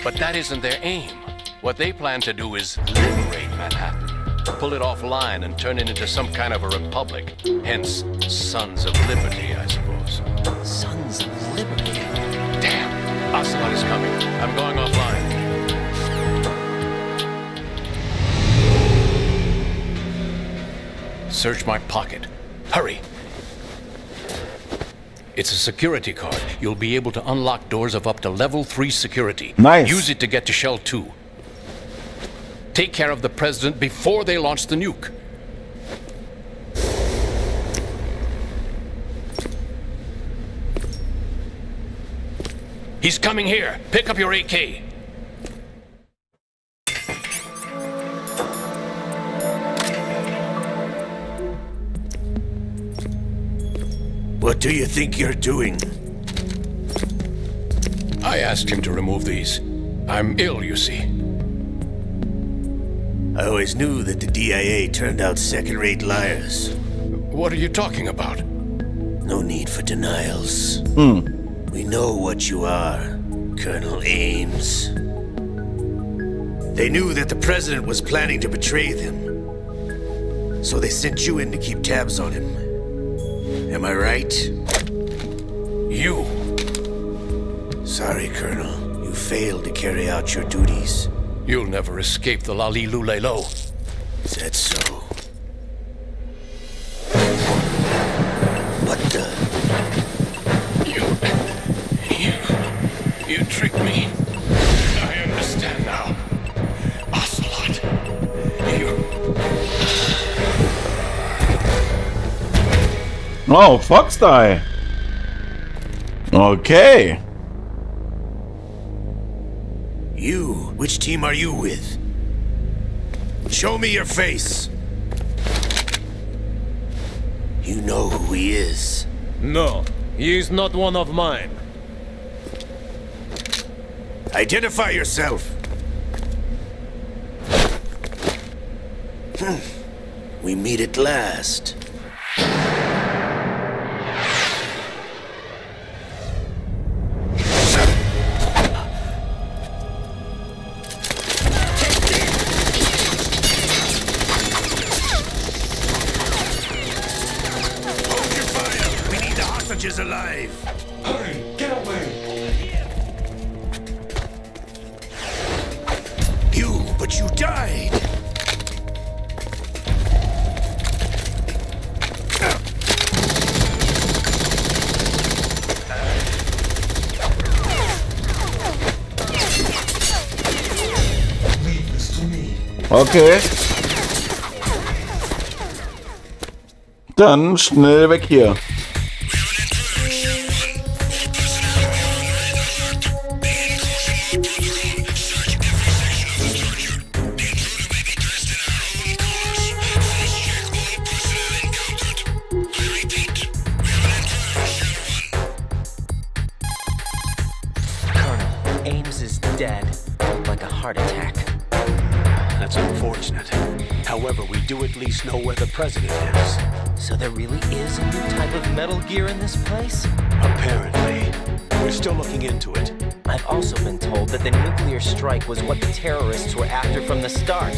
But that isn't their aim. What they plan to do is liberate Manhattan. Pull it offline and turn it into some kind of a republic. Hence, Sons of Liberty, I suppose. Sons of Liberty? Damn! Ocelot is coming. I'm going offline. Search my pocket. Hurry! It's a security card. You'll be able to unlock doors of up to level 3 security. Nice. Use it to get to Shell 2. Take care of the president before they launch the nuke. He's coming here. Pick up your AK. What do you think you're doing? I asked him to remove these. I'm ill, you see. I always knew that the DIA turned out second-rate liars. What are you talking about? No need for denials. We know what you are, Colonel Ames. They knew that the president was planning to betray them. So they sent you in to keep tabs on him. Am I right? You? Sorry, Colonel. You failed to carry out your duties. You'll never escape the Lali Lulelo. Is that so? What the? You tricked me. I understand now. Ocelot. Oh, Fox die. Okay. You, which team are you with? Show me your face. You know who he is. No, he is not one of mine. Identify yourself. We meet at last. Is alive. Hurry, get away. But you died. Leave this to me. Okay. Dann schnell weg hier. Do at least know where the president is. So there really is a new type of Metal Gear in this place? Apparently. We're still looking into it. I've also been told that the nuclear strike was what the terrorists were after from the start,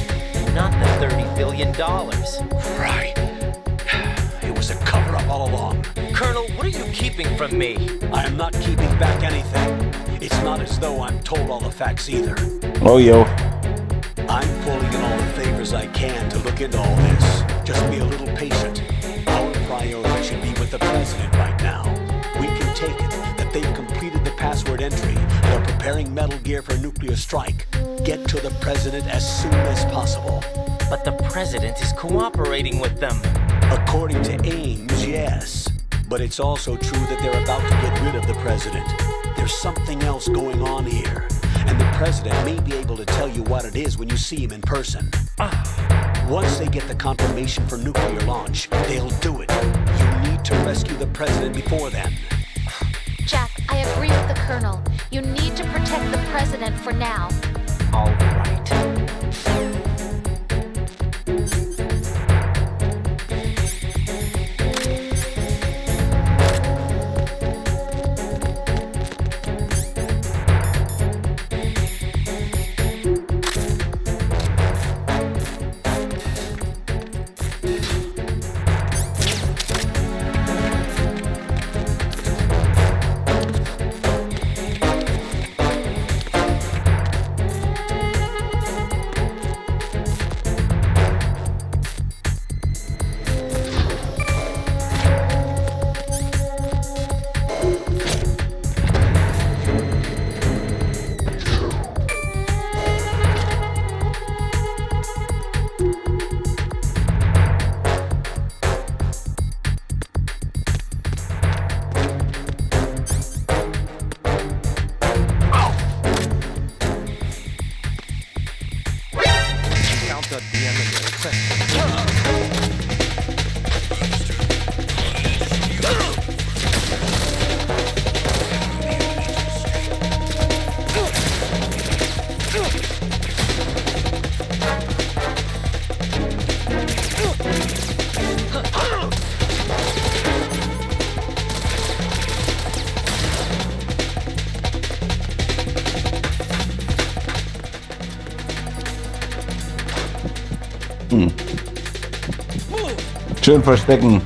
not the $30 billion. Right. It was a cover-up all along. Colonel, what are you keeping from me? I am not keeping back anything. It's not as though I'm told all the facts either. Oh, yo. I'm pulling in all the favors I can to look into all this. Just be a little patient. Our priority should be with the president right now. We can take it that they've completed the password entry and are preparing Metal Gear for nuclear strike. Get to the president as soon as possible. But the president is cooperating with them. According to Ames, yes. But it's also true that they're about to get rid of the president. There's something else going on here. And the president may be able to tell you what it is when you see him in person. Once they get the confirmation for nuclear launch, they'll do it. You need to rescue the president before then. Jack, I agree with the Colonel. You need to protect the president for now. All right. Schön verstecken.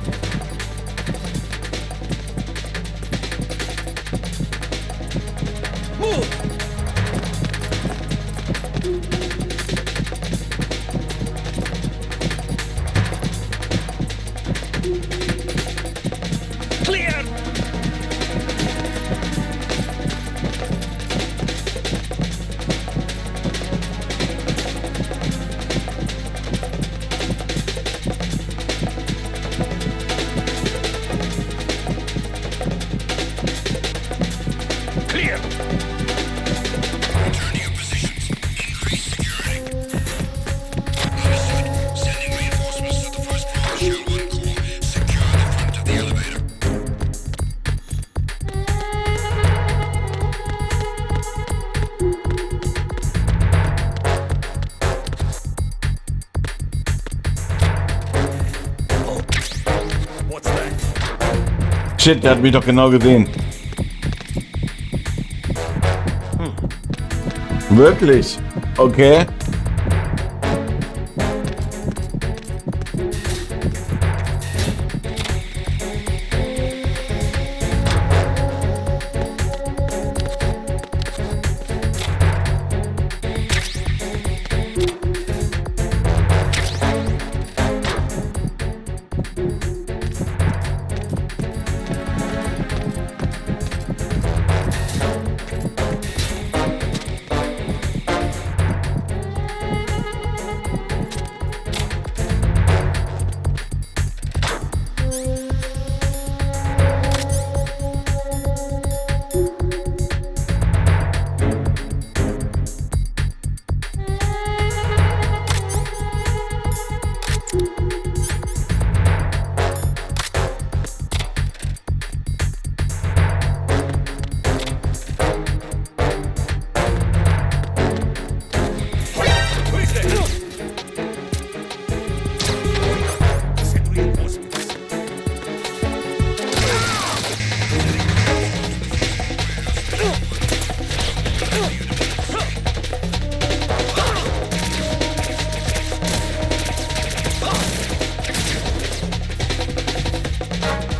Clear. Return to your positions. Increase security. Understood. Sending reinforcements to the first floor of Shell 1 Core. Secure the front of the elevator. What's that? Shit, der hat mich doch genau gesehen. Wirklich? Okay.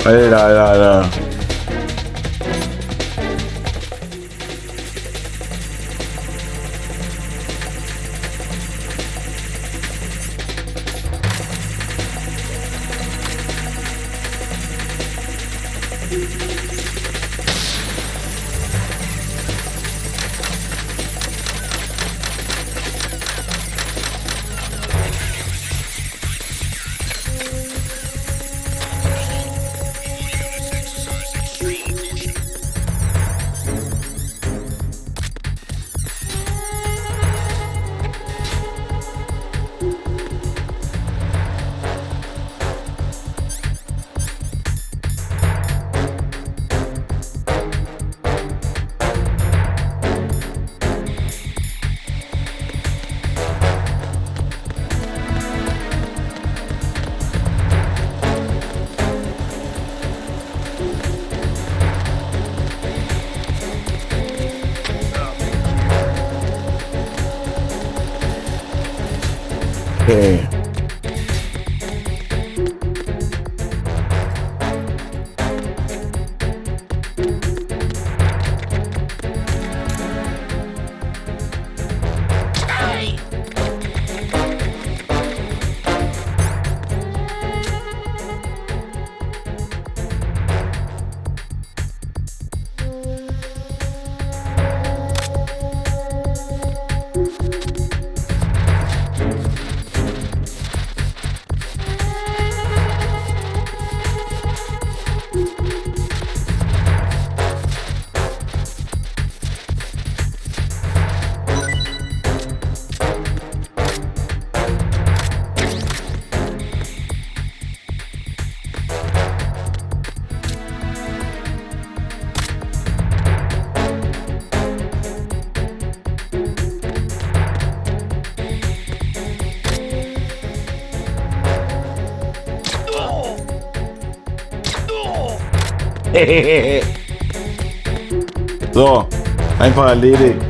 Alter, Alter, Alter. Okay. So, einfach erledigt.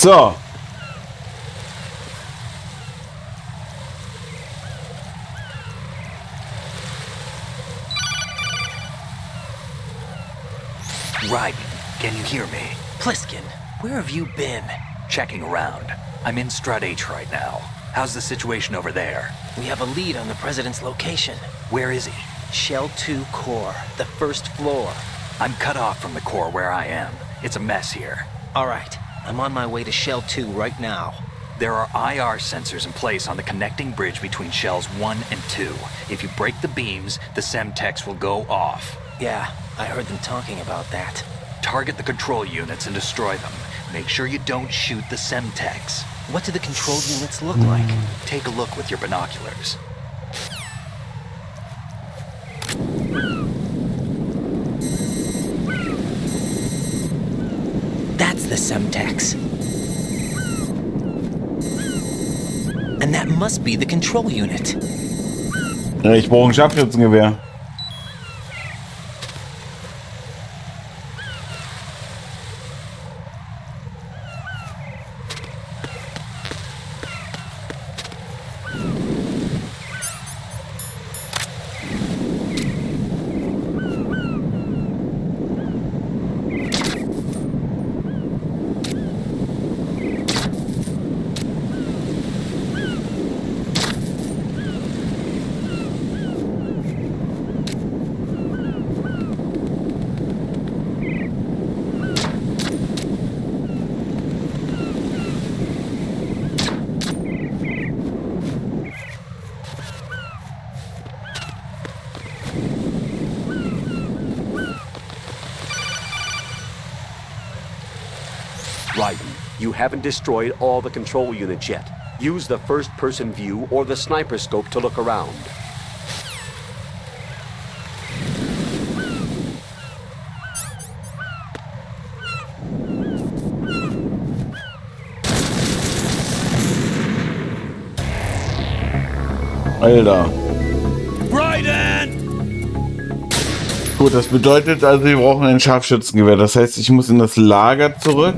So. Raiden, can you hear me? Pliskin, where have you been? Checking around. I'm in Strut H right now. How's the situation over there? We have a lead on the President's location. Where is he? Shell 2 core, the first floor. I'm cut off from the core where I am. It's a mess here. All right, I'm on my way to Shell 2 right now. There are IR sensors in place on the connecting bridge between Shells 1 and 2. If you break the beams, the Semtex will go off. Yeah, I heard them talking about that. Target the control units and destroy them. Make sure you don't shoot the Semtex. What do the control units look like? Take a look with your binoculars. That's the Semtex. And that must be the control unit. Ich brauche ein Scharfschützengewehr. Raiden, you haven't destroyed all the control units yet. Use the first-person view or the sniper scope to look around. Alter. Raiden! Gut, das bedeutet also, wir brauchen ein Scharfschützengewehr. Das heißt, ich muss in das Lager zurück.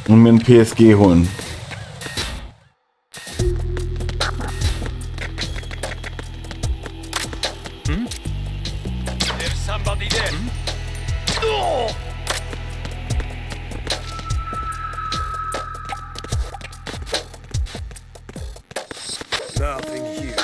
Und mir ein PSG holen. There's somebody there. Oh! Nothing here.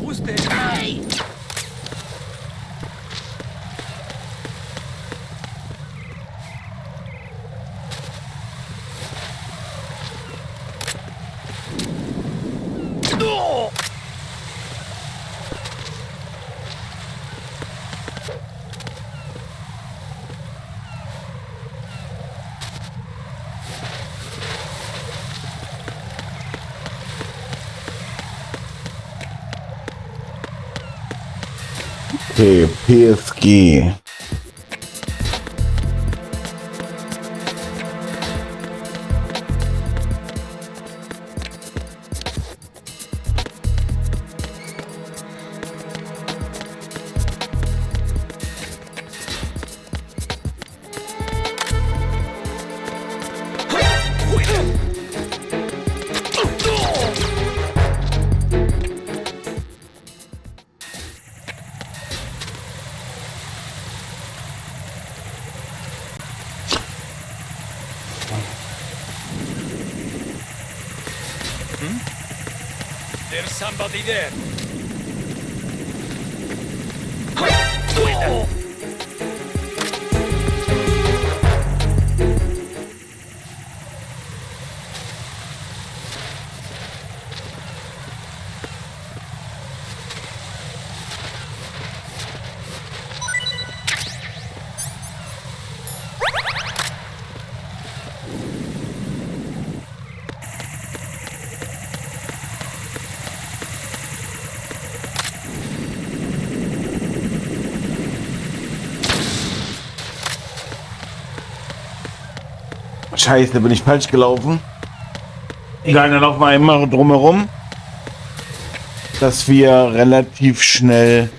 Who's there? Hey! No! Okay, PSG. There's somebody there. Scheiße, bin ich falsch gelaufen. Egal, dann laufen wir einmal drumherum, dass wir relativ schnell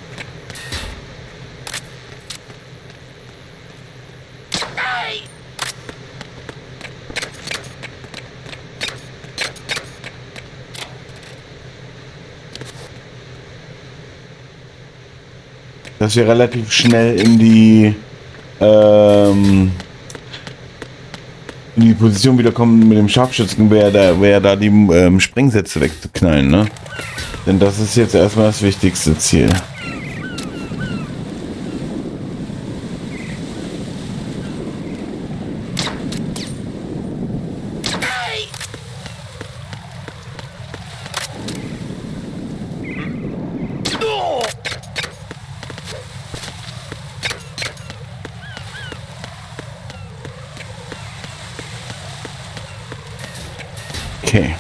in die Position wiederkommen, mit dem Scharfschützengewehr da die Sprengsätze wegzuknallen, ne? Denn das ist jetzt erstmal das wichtigste Ziel. Okay.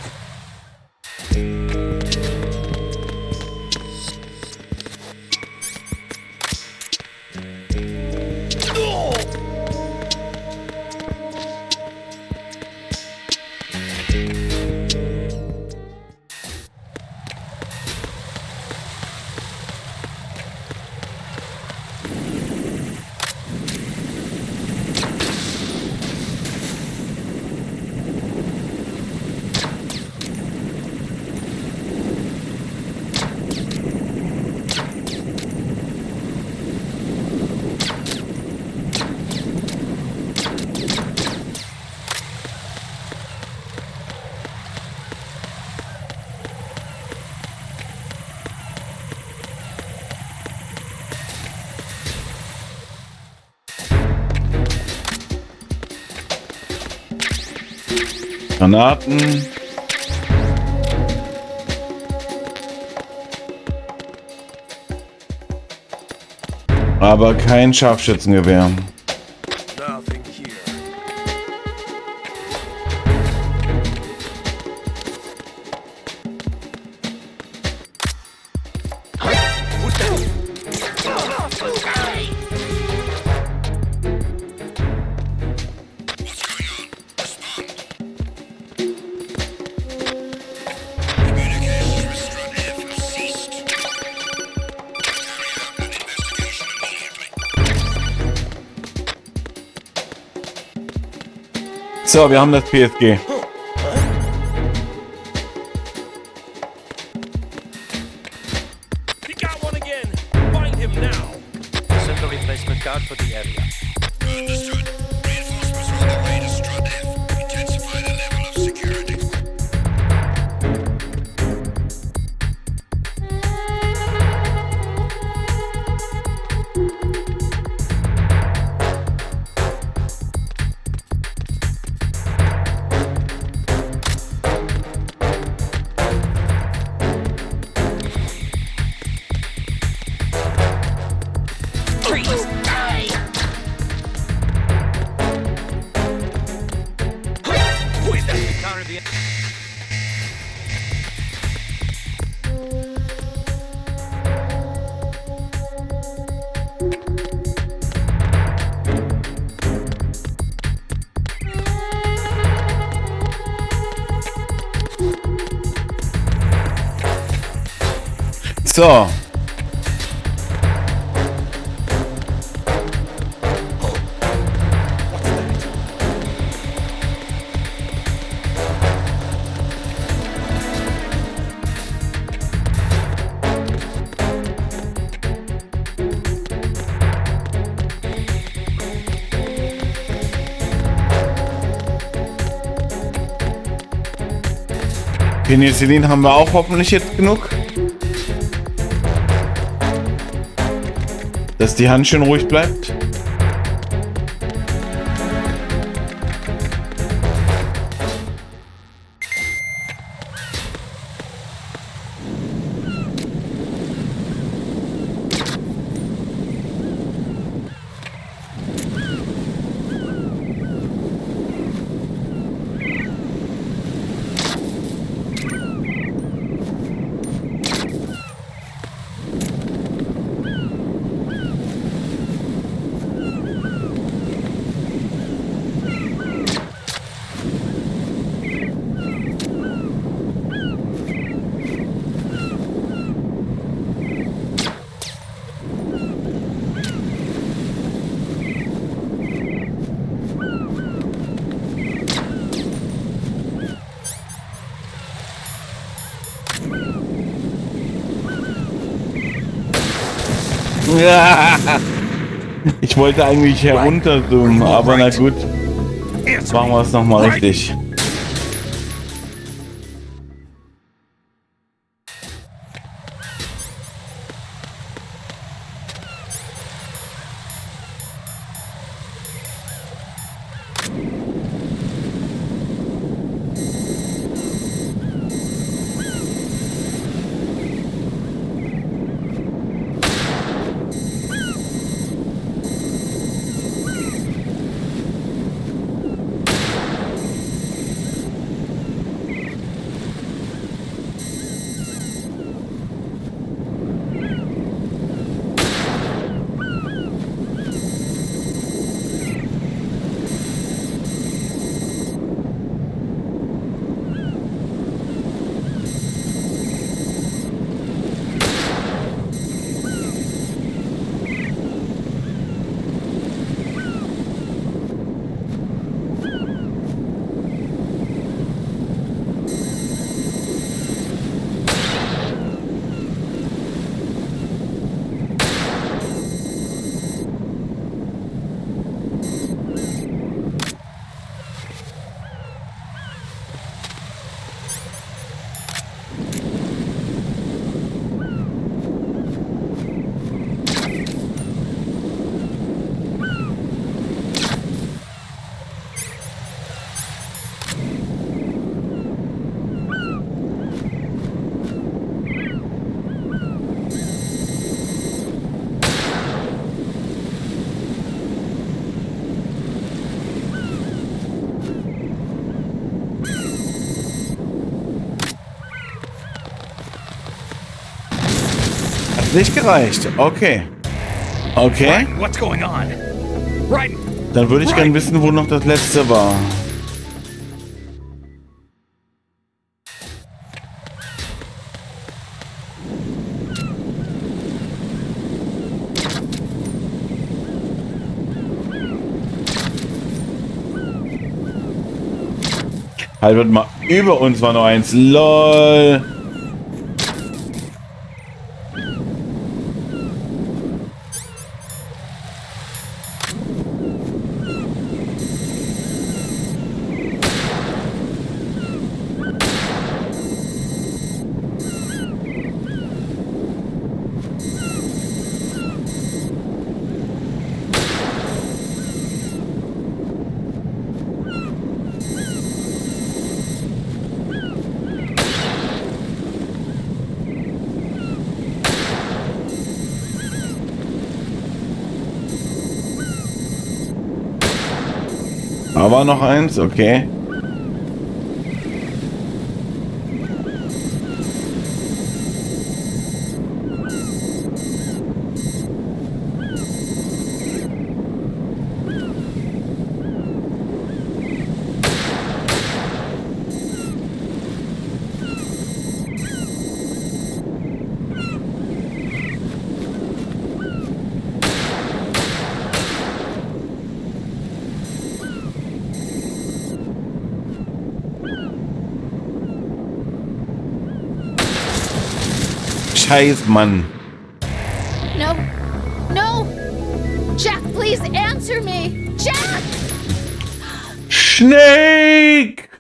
Granaten. Aber kein Scharfschützengewehr. So, wir haben das PSG. So. Penicillin haben wir auch hoffentlich jetzt genug. Dass die Hand schön ruhig bleibt. Ich wollte eigentlich herunterzoomen, aber na gut. Machen wir es nochmal richtig. Nicht gereicht. Okay. Okay. What's going on? Right. Dann würde ich gerne wissen, wo noch das letzte war. Halt, wird mal über uns war noch eins. LOL. Aber noch eins, okay. Scheiß Mann. No. No. Jack, please answer me. Jack! Snake!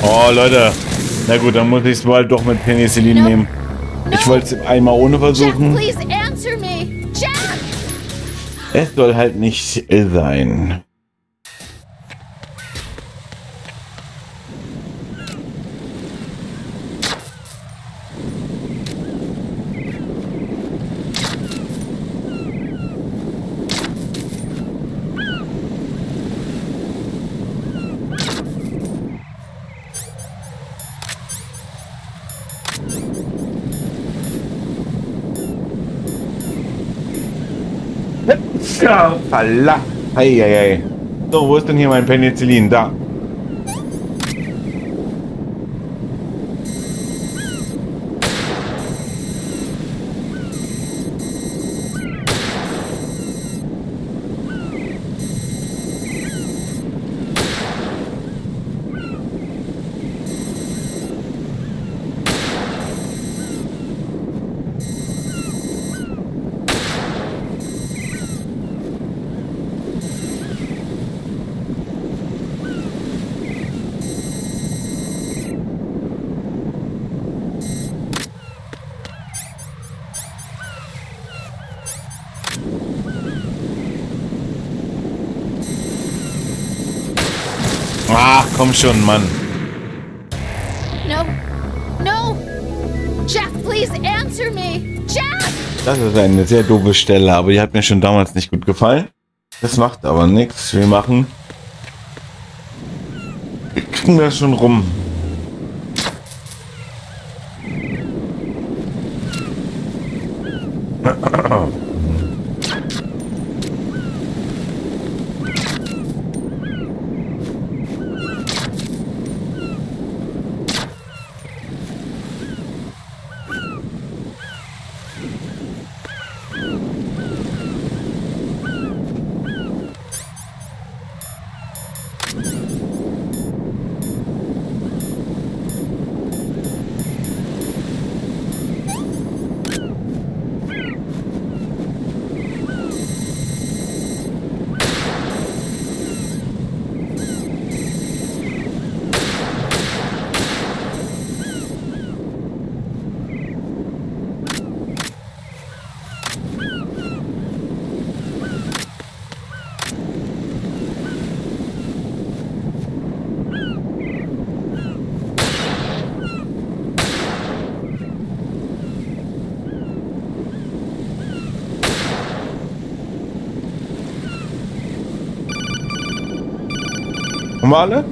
Oh, Leute. Na gut, dann muss ich es wohl doch mit Penicillin nehmen. Ich wollte es einmal ohne versuchen. Jack, please answer me. Jack! Es soll halt nicht sein. Verlacht. Eieiei. So, wo ist denn hier mein Penicillin? Da. Ach, komm schon, Mann. No. No! Jack, please answer me! Jack! Das ist eine sehr doofe Stelle, aber die hat mir schon damals nicht gut gefallen. Das macht aber nichts. Wir kriegen das schon rum. Male?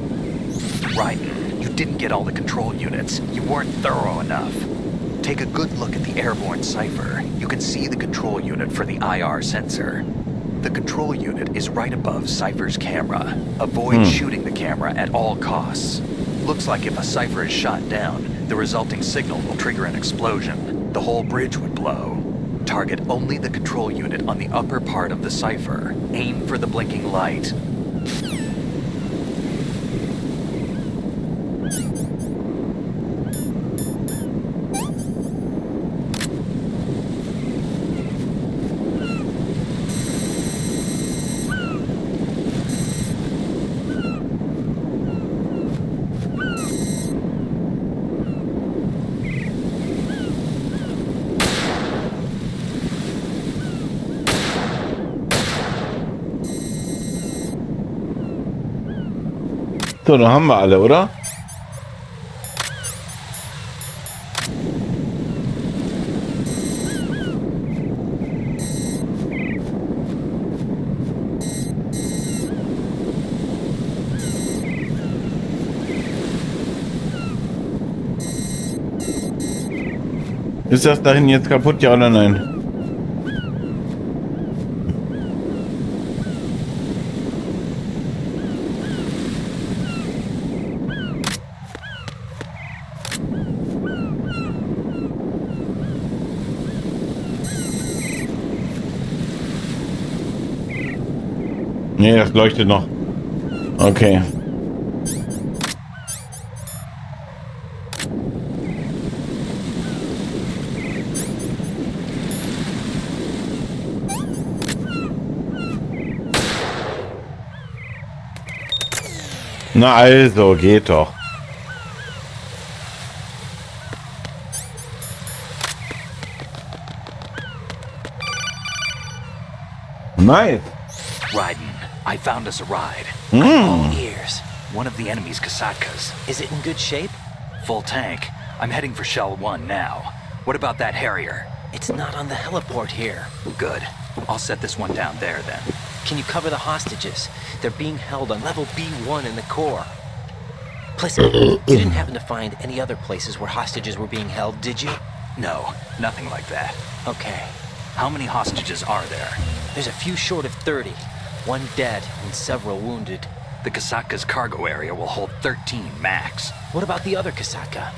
Right. You didn't get all the control units. You weren't thorough enough. Take a good look at the airborne cipher. You can see the control unit for the IR sensor. The control unit is right above Cypher's camera. Avoid shooting the camera at all costs. Looks like if a Cypher is shot down, the resulting signal will trigger an explosion. The whole bridge would blow. Target only the control unit on the upper part of the Cypher. Aim for the blinking light. So, dann haben wir alle, oder? Ist das dahin jetzt kaputt, ja oder nein? Nee, das leuchtet noch. Okay. Na also, geht doch. Nice. Raiden, I found us a ride. All ears. One of the enemy's Kasatkas. Is it in good shape? Full tank. I'm heading for Shell 1 now. What about that Harrier? It's not on the heliport here. Good. I'll set this one down there then. Can you cover the hostages? They're being held on level B1 in the core. Plus, you didn't happen to find any other places where hostages were being held, did you? No, nothing like that. Okay. How many hostages are there? There's a few short of 30. One dead and several wounded. The Kasatka's cargo area will hold 13 max. What about the other Kasaka?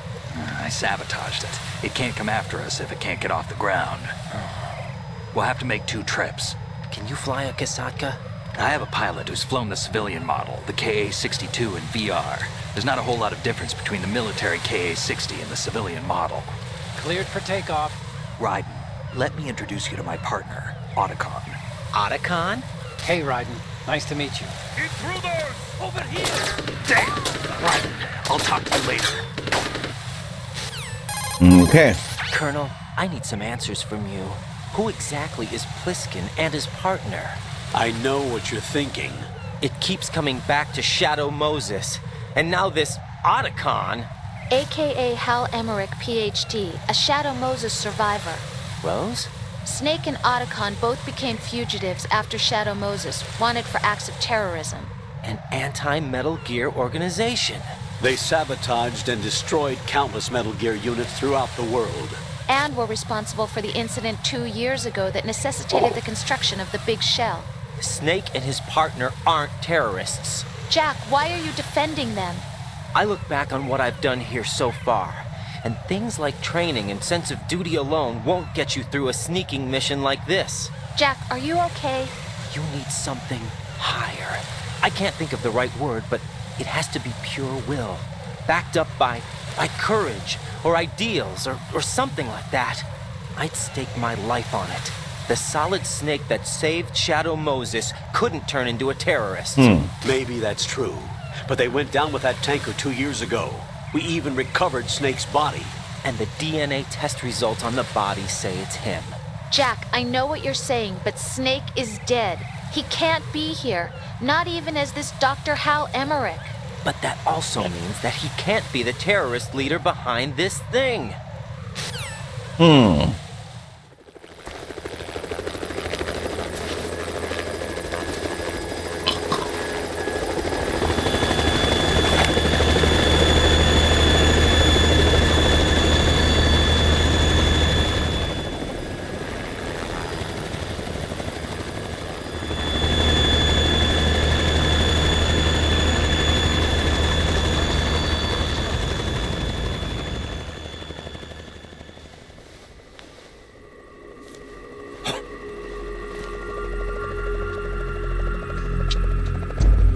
I sabotaged it. It can't come after us if it can't get off the ground. We'll have to make 2 trips. Can you fly a Kasaka? I have a pilot who's flown the civilian model, the KA-62 in VR. There's not a whole lot of difference between the military KA-60 and the civilian model. Cleared for takeoff. Raiden, let me introduce you to my partner, Otacon. Otacon? Hey, Raiden. Nice to meet you. Intruders! Over here! Damn! Raiden, I'll talk to you later. Okay. Colonel, I need some answers from you. Who exactly is Pliskin and his partner? I know what you're thinking. It keeps coming back to Shadow Moses. And now this Otacon. AKA Hal Emmerich, PhD, a Shadow Moses survivor. Rose? Snake and Otacon both became fugitives after Shadow Moses, wanted for acts of terrorism. An anti-Metal Gear organization. They sabotaged and destroyed countless Metal Gear units throughout the world. And were responsible for the incident 2 years ago that necessitated the construction of the Big Shell. Snake and his partner aren't terrorists. Jack, why are you defending them? I look back on what I've done here so far, and things like training and sense of duty alone won't get you through a sneaking mission like this. Jack, are you okay? You need something higher. I can't think of the right word, but it has to be pure will, backed up by courage or ideals or something like that. I'd stake my life on it. The Solid Snake that saved Shadow Moses couldn't turn into a terrorist. Maybe that's true, but they went down with that tanker 2 years ago. We even recovered Snake's body. And the DNA test results on the body say it's him. Jack, I know what you're saying, but Snake is dead. He can't be here, not even as this Dr. Hal Emmerich. But that also means that he can't be the terrorist leader behind this thing.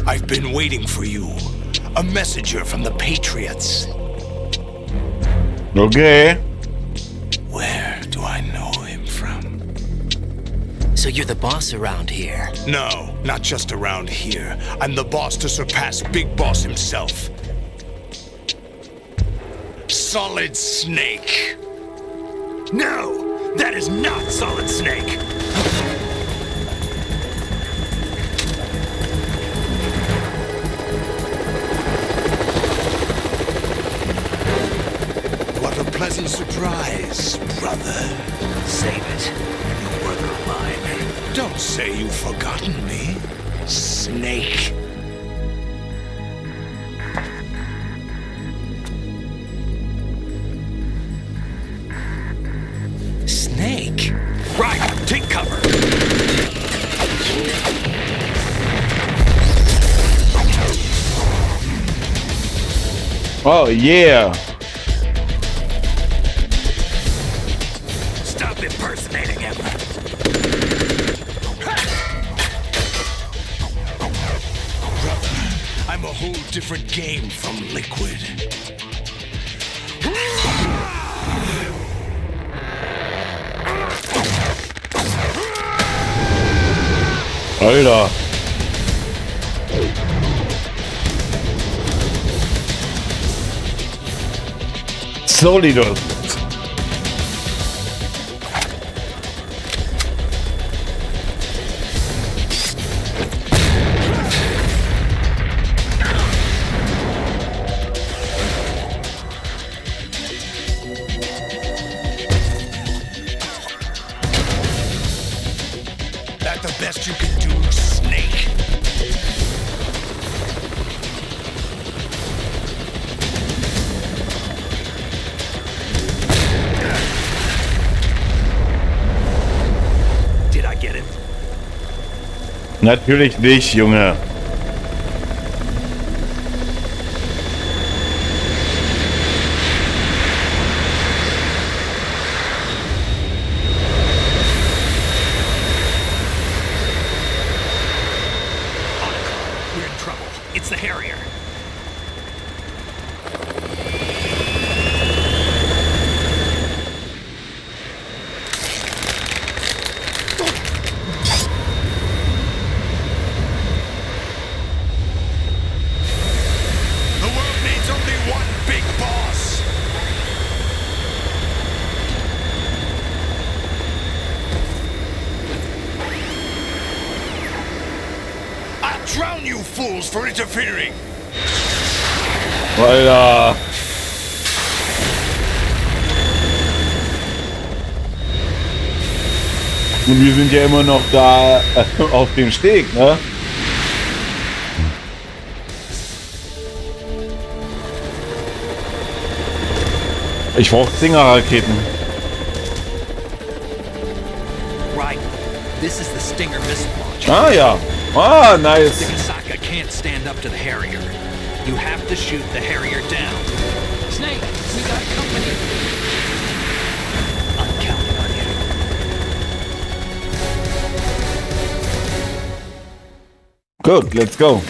I've been waiting for you. A messenger from the Patriots. Okay. Where do I know him from? So you're the boss around here? No, not just around here. I'm the boss to surpass Big Boss himself. Solid Snake. No, that is not Solid Snake. Pleasant surprise, brother. Save it. You work of mine. Don't say you've forgotten me, Snake. Snake? Right, take cover. Oh, yeah. Impersonating him. Brother, I'm a whole different game from Liquid. Alter. Solidus. Best you can do, Snake. Natürlich nicht, Junge. We're in trouble. It's the Harrier. The world needs only one big boss. I'll drown you fools for interfering. Alter. Und wir sind ja immer noch da auf dem Steg, ne? Ich brauche Stinger-Raketen. Right. This is the Stinger missile launcher. Ah ja. Ah, nice. Saka can't stand up to the Harrier. You have to shoot the Harrier down. Snake, we got company. I'm counting on you. Good, let's go.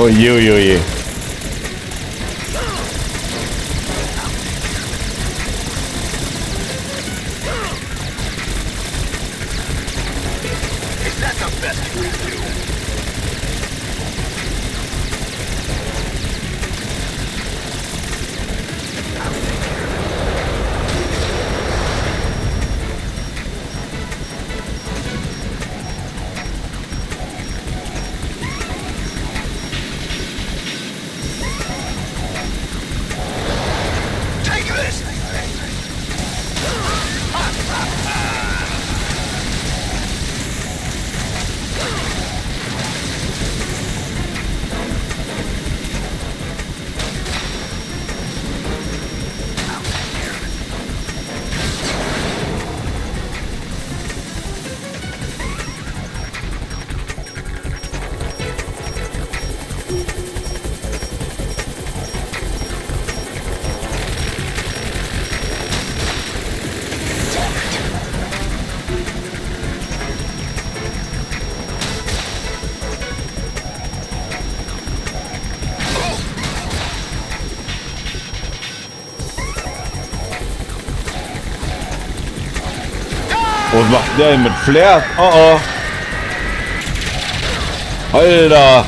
Oh je, oh je, oh je. Was macht der denn mit Flair? Oh oh. Alter.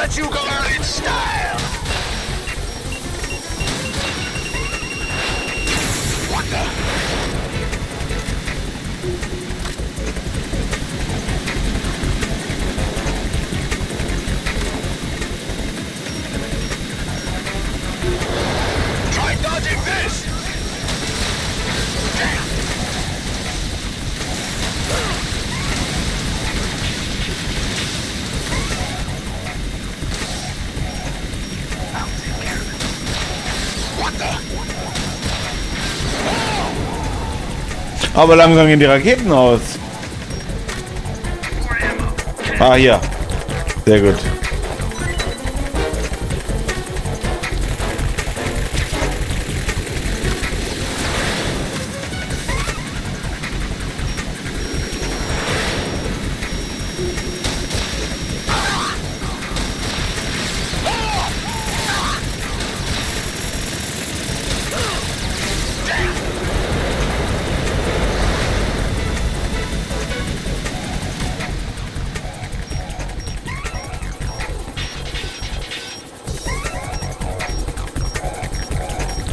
let you go out in style! What the? Try dodging this! What the? Aber langsam gehen die Raketen aus. Ah, hier. Sehr gut.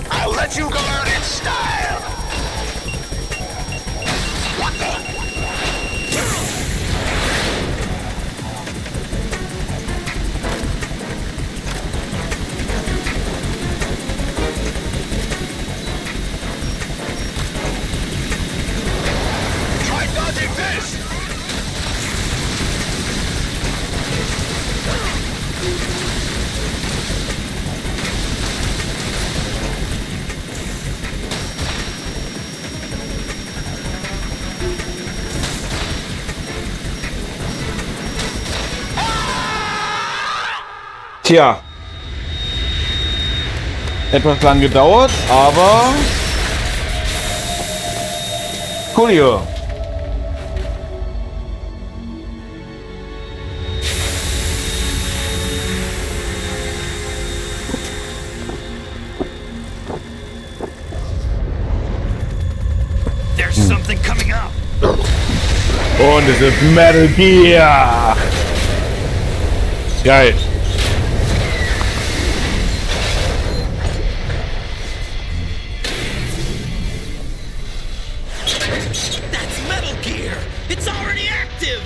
I'll let you go out in style! What the? Try dodging this! Tja. Etwas lang gedauert, aber coolio. There's something coming up! Und es ist Metal Gear. Geil. That's Metal Gear! It's already active!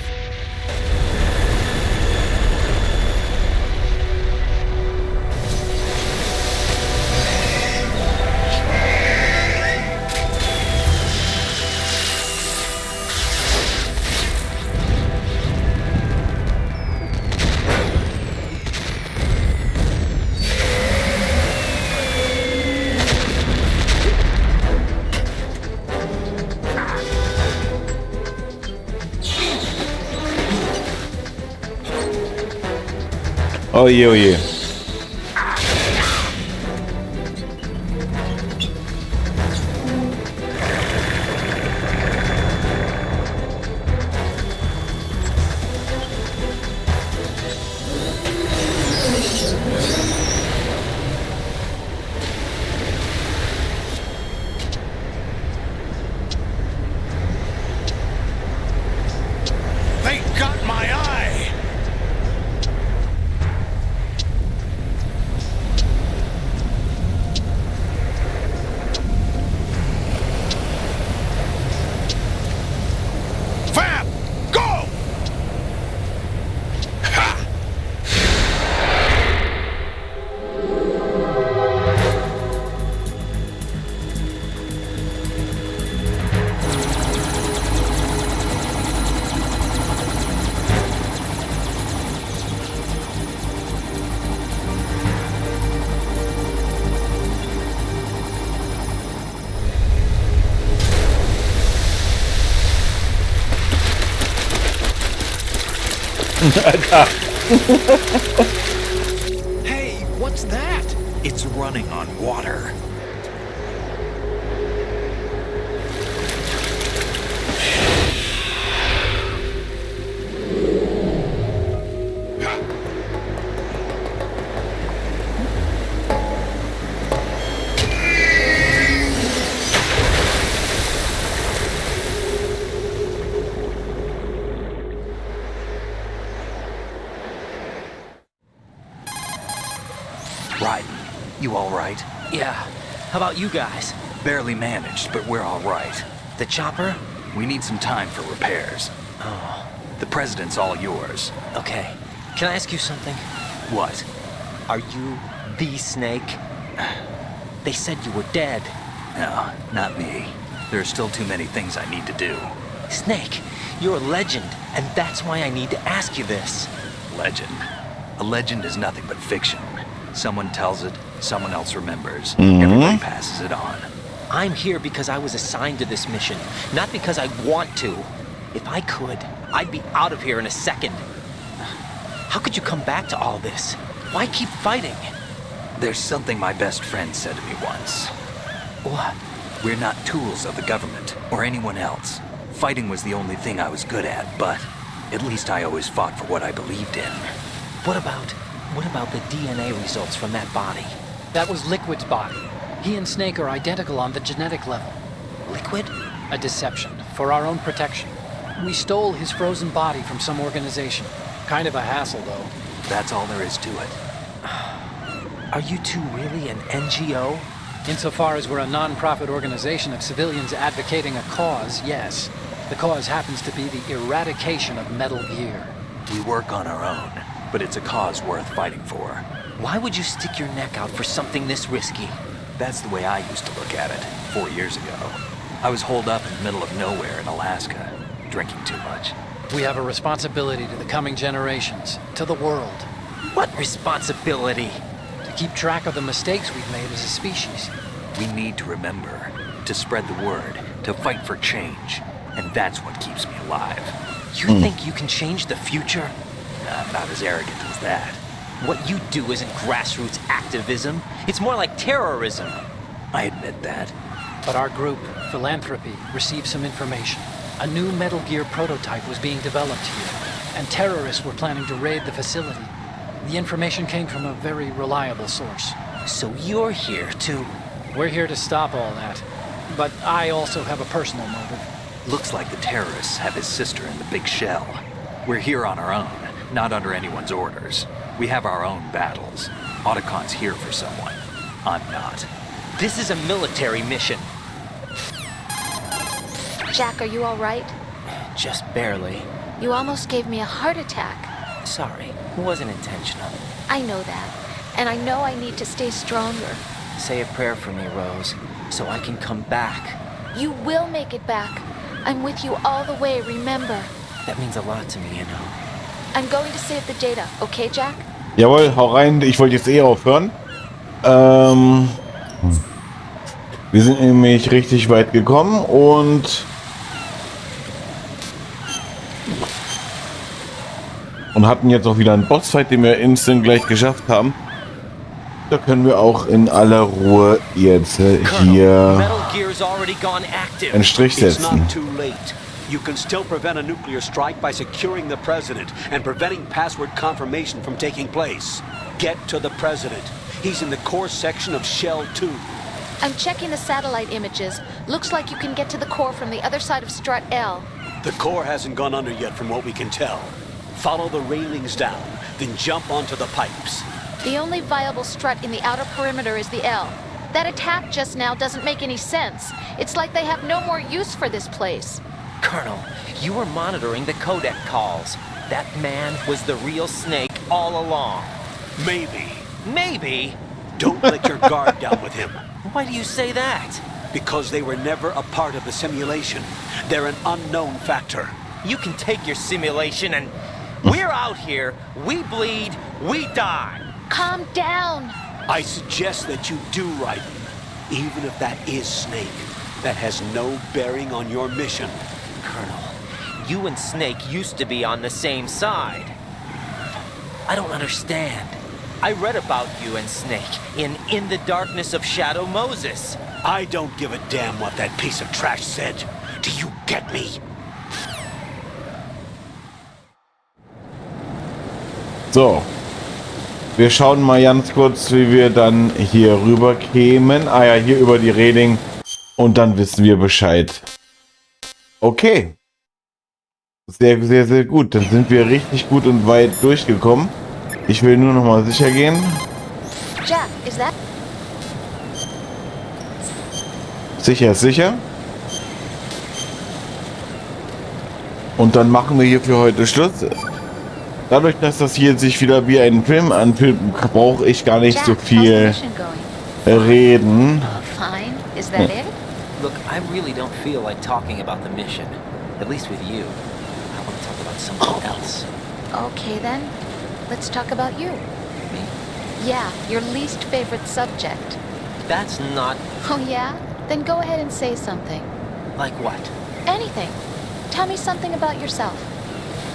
Oh je, oh je. They got my eye! Fab! Go! Ha! Alter. Hey, what's that? It's running on water. Raiden, you all right? Yeah. How about you guys? Barely managed, but we're all right. The chopper? We need some time for repairs. Oh. The president's all yours. Okay. Can I ask you something? What? Are you the Snake? They said you were dead. No, not me. There are still too many things I need to do. Snake, you're a legend, and that's why I need to ask you this. Legend? A legend is nothing but fiction. Someone tells it, someone else remembers. Everybody passes it on. I'm here because I was assigned to this mission, not because I want to. If I could, I'd be out of here in a second. How could you come back to all this? Why keep fighting? There's something my best friend said to me once. What? We're not tools of the government or anyone else. Fighting was the only thing I was good at, but at least I always fought for what I believed in. What about the DNA results from that body? That was Liquid's body. He and Snake are identical on the genetic level. Liquid? A deception, for our own protection. We stole his frozen body from some organization. Kind of a hassle, though. That's all there is to it. Are you two really an NGO? Insofar as we're a non-profit organization of civilians advocating a cause, yes. The cause happens to be the eradication of Metal Gear. We work on our own, but it's a cause worth fighting for. Why would you stick your neck out for something this risky? That's the way I used to look at it 4 years ago. I was holed up in the middle of nowhere in Alaska, drinking too much. We have a responsibility to the coming generations, to the world. What responsibility? To keep track of the mistakes we've made as a species. We need to remember, to spread the word, to fight for change. And that's what keeps me alive. You think you can change the future? I'm not as arrogant as that. What you do isn't grassroots activism. It's more like terrorism. I admit that. But our group, Philanthropy, received some information. A new Metal Gear prototype was being developed here, and terrorists were planning to raid the facility. The information came from a very reliable source. So you're here to... We're here to stop all that. But I also have a personal motive. Looks like the terrorists have his sister in the big shell. We're here on our own, not under anyone's orders. We have our own battles. Otacon's here for someone. I'm not. This is a military mission. Jack, are you all right? Just barely. You almost gave me a heart attack. Sorry, it wasn't intentional. I know that. And I know I need to stay stronger. Say a prayer for me, Rose, so I can come back. You will make it back. I'm with you all the way, remember? That means a lot to me, you know. I'm going to save the data, okay, Jack? Jawohl, hau rein. Ich wollte jetzt aufhören. Wir sind nämlich richtig weit gekommen und hatten jetzt auch wieder einen Bossfight, den wir instant gleich geschafft haben. Da können wir auch in aller Ruhe jetzt hier einen Strich setzen. You can still prevent a nuclear strike by securing the president and preventing password confirmation from taking place. Get to the president. He's in the core section of Shell 2. I'm checking the satellite images. Looks like you can get to the core from the other side of Strut L. The core hasn't gone under yet from what we can tell. Follow the railings down, then jump onto the pipes. The only viable strut in the outer perimeter is the L. That attack just now doesn't make any sense. It's like they have no more use for this place. Colonel, you were monitoring the codec calls. That man was the real Snake all along. Maybe. Maybe? Don't let your guard down with him. Why do you say that? Because they were never a part of the simulation. They're an unknown factor. You can take your simulation and... We're out here, we bleed, we die. Calm down. I suggest that you do right. Even if that is Snake, that has no bearing on your mission. Colonel, you and Snake used to be on the same side. I don't understand. I read about you and Snake in the Darkness of Shadow Moses. I don't give a damn what that piece of trash said. Do you get me? So. Wir schauen mal ganz kurz, wie wir dann hier rüber kämen. Ah ja, hier über die Reling. Und dann wissen wir Bescheid. Okay. Sehr, sehr, sehr gut. Dann sind wir richtig gut und weit durchgekommen. Ich will nur noch mal sicher gehen. Jack, is that... Sicher, sicher. Und dann machen wir hier für heute Schluss. Dadurch, dass das hier sich wieder wie ein Film anfühlt, brauche ich gar nicht so viel reden. Fine. Is that it? Look, I really don't feel like talking about the mission. At least with you. I want to talk about something else. Okay then. Let's talk about you. Me? Yeah, your least favorite subject. That's not... Oh yeah? Then go ahead and say something. Like what? Anything. Tell me something about yourself.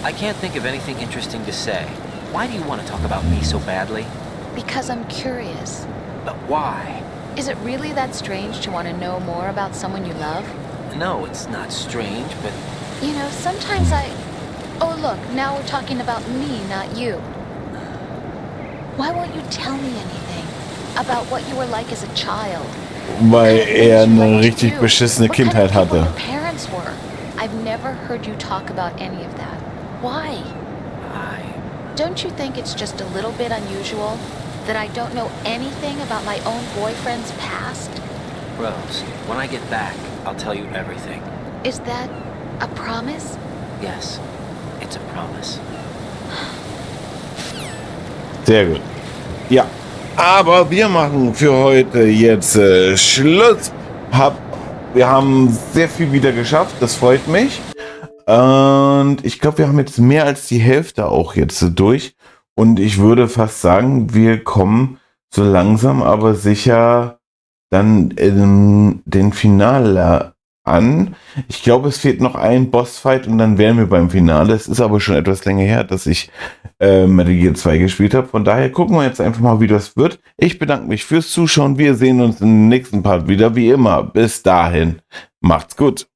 I can't think of anything interesting to say. Why do you want to talk about me so badly? Because I'm curious. But why? Is it really that strange to want to know more about someone you love? No, it's not strange, but... You know, sometimes I... Oh look, now we're talking about me, not you. Why won't you tell me anything about what you were like as a child? Weil eine richtig beschissene Kindheit hatte. What your parents were. I've never heard you talk about any of that. Why? Don't you think it's just a little bit unusual that I don't know anything about my own boyfriend's past? Rose, when I get back, I'll tell you everything. Is that a promise? Yes, it's a promise. Sehr gut. Ja, aber wir machen für heute jetzt Schluss. Wir haben sehr viel wieder geschafft, das freut mich. Und ich glaube, wir haben jetzt mehr als die Hälfte auch jetzt durch. Und ich würde fast sagen, wir kommen so langsam, aber sicher dann in den Finale an. Ich glaube, es fehlt noch ein Bossfight und dann wären wir beim Finale. Es ist aber schon etwas länger her, dass ich Metal Gear 2 gespielt habe. Von daher gucken wir jetzt einfach mal, wie das wird. Ich bedanke mich fürs Zuschauen. Wir sehen uns im nächsten Part wieder, wie immer. Bis dahin, macht's gut.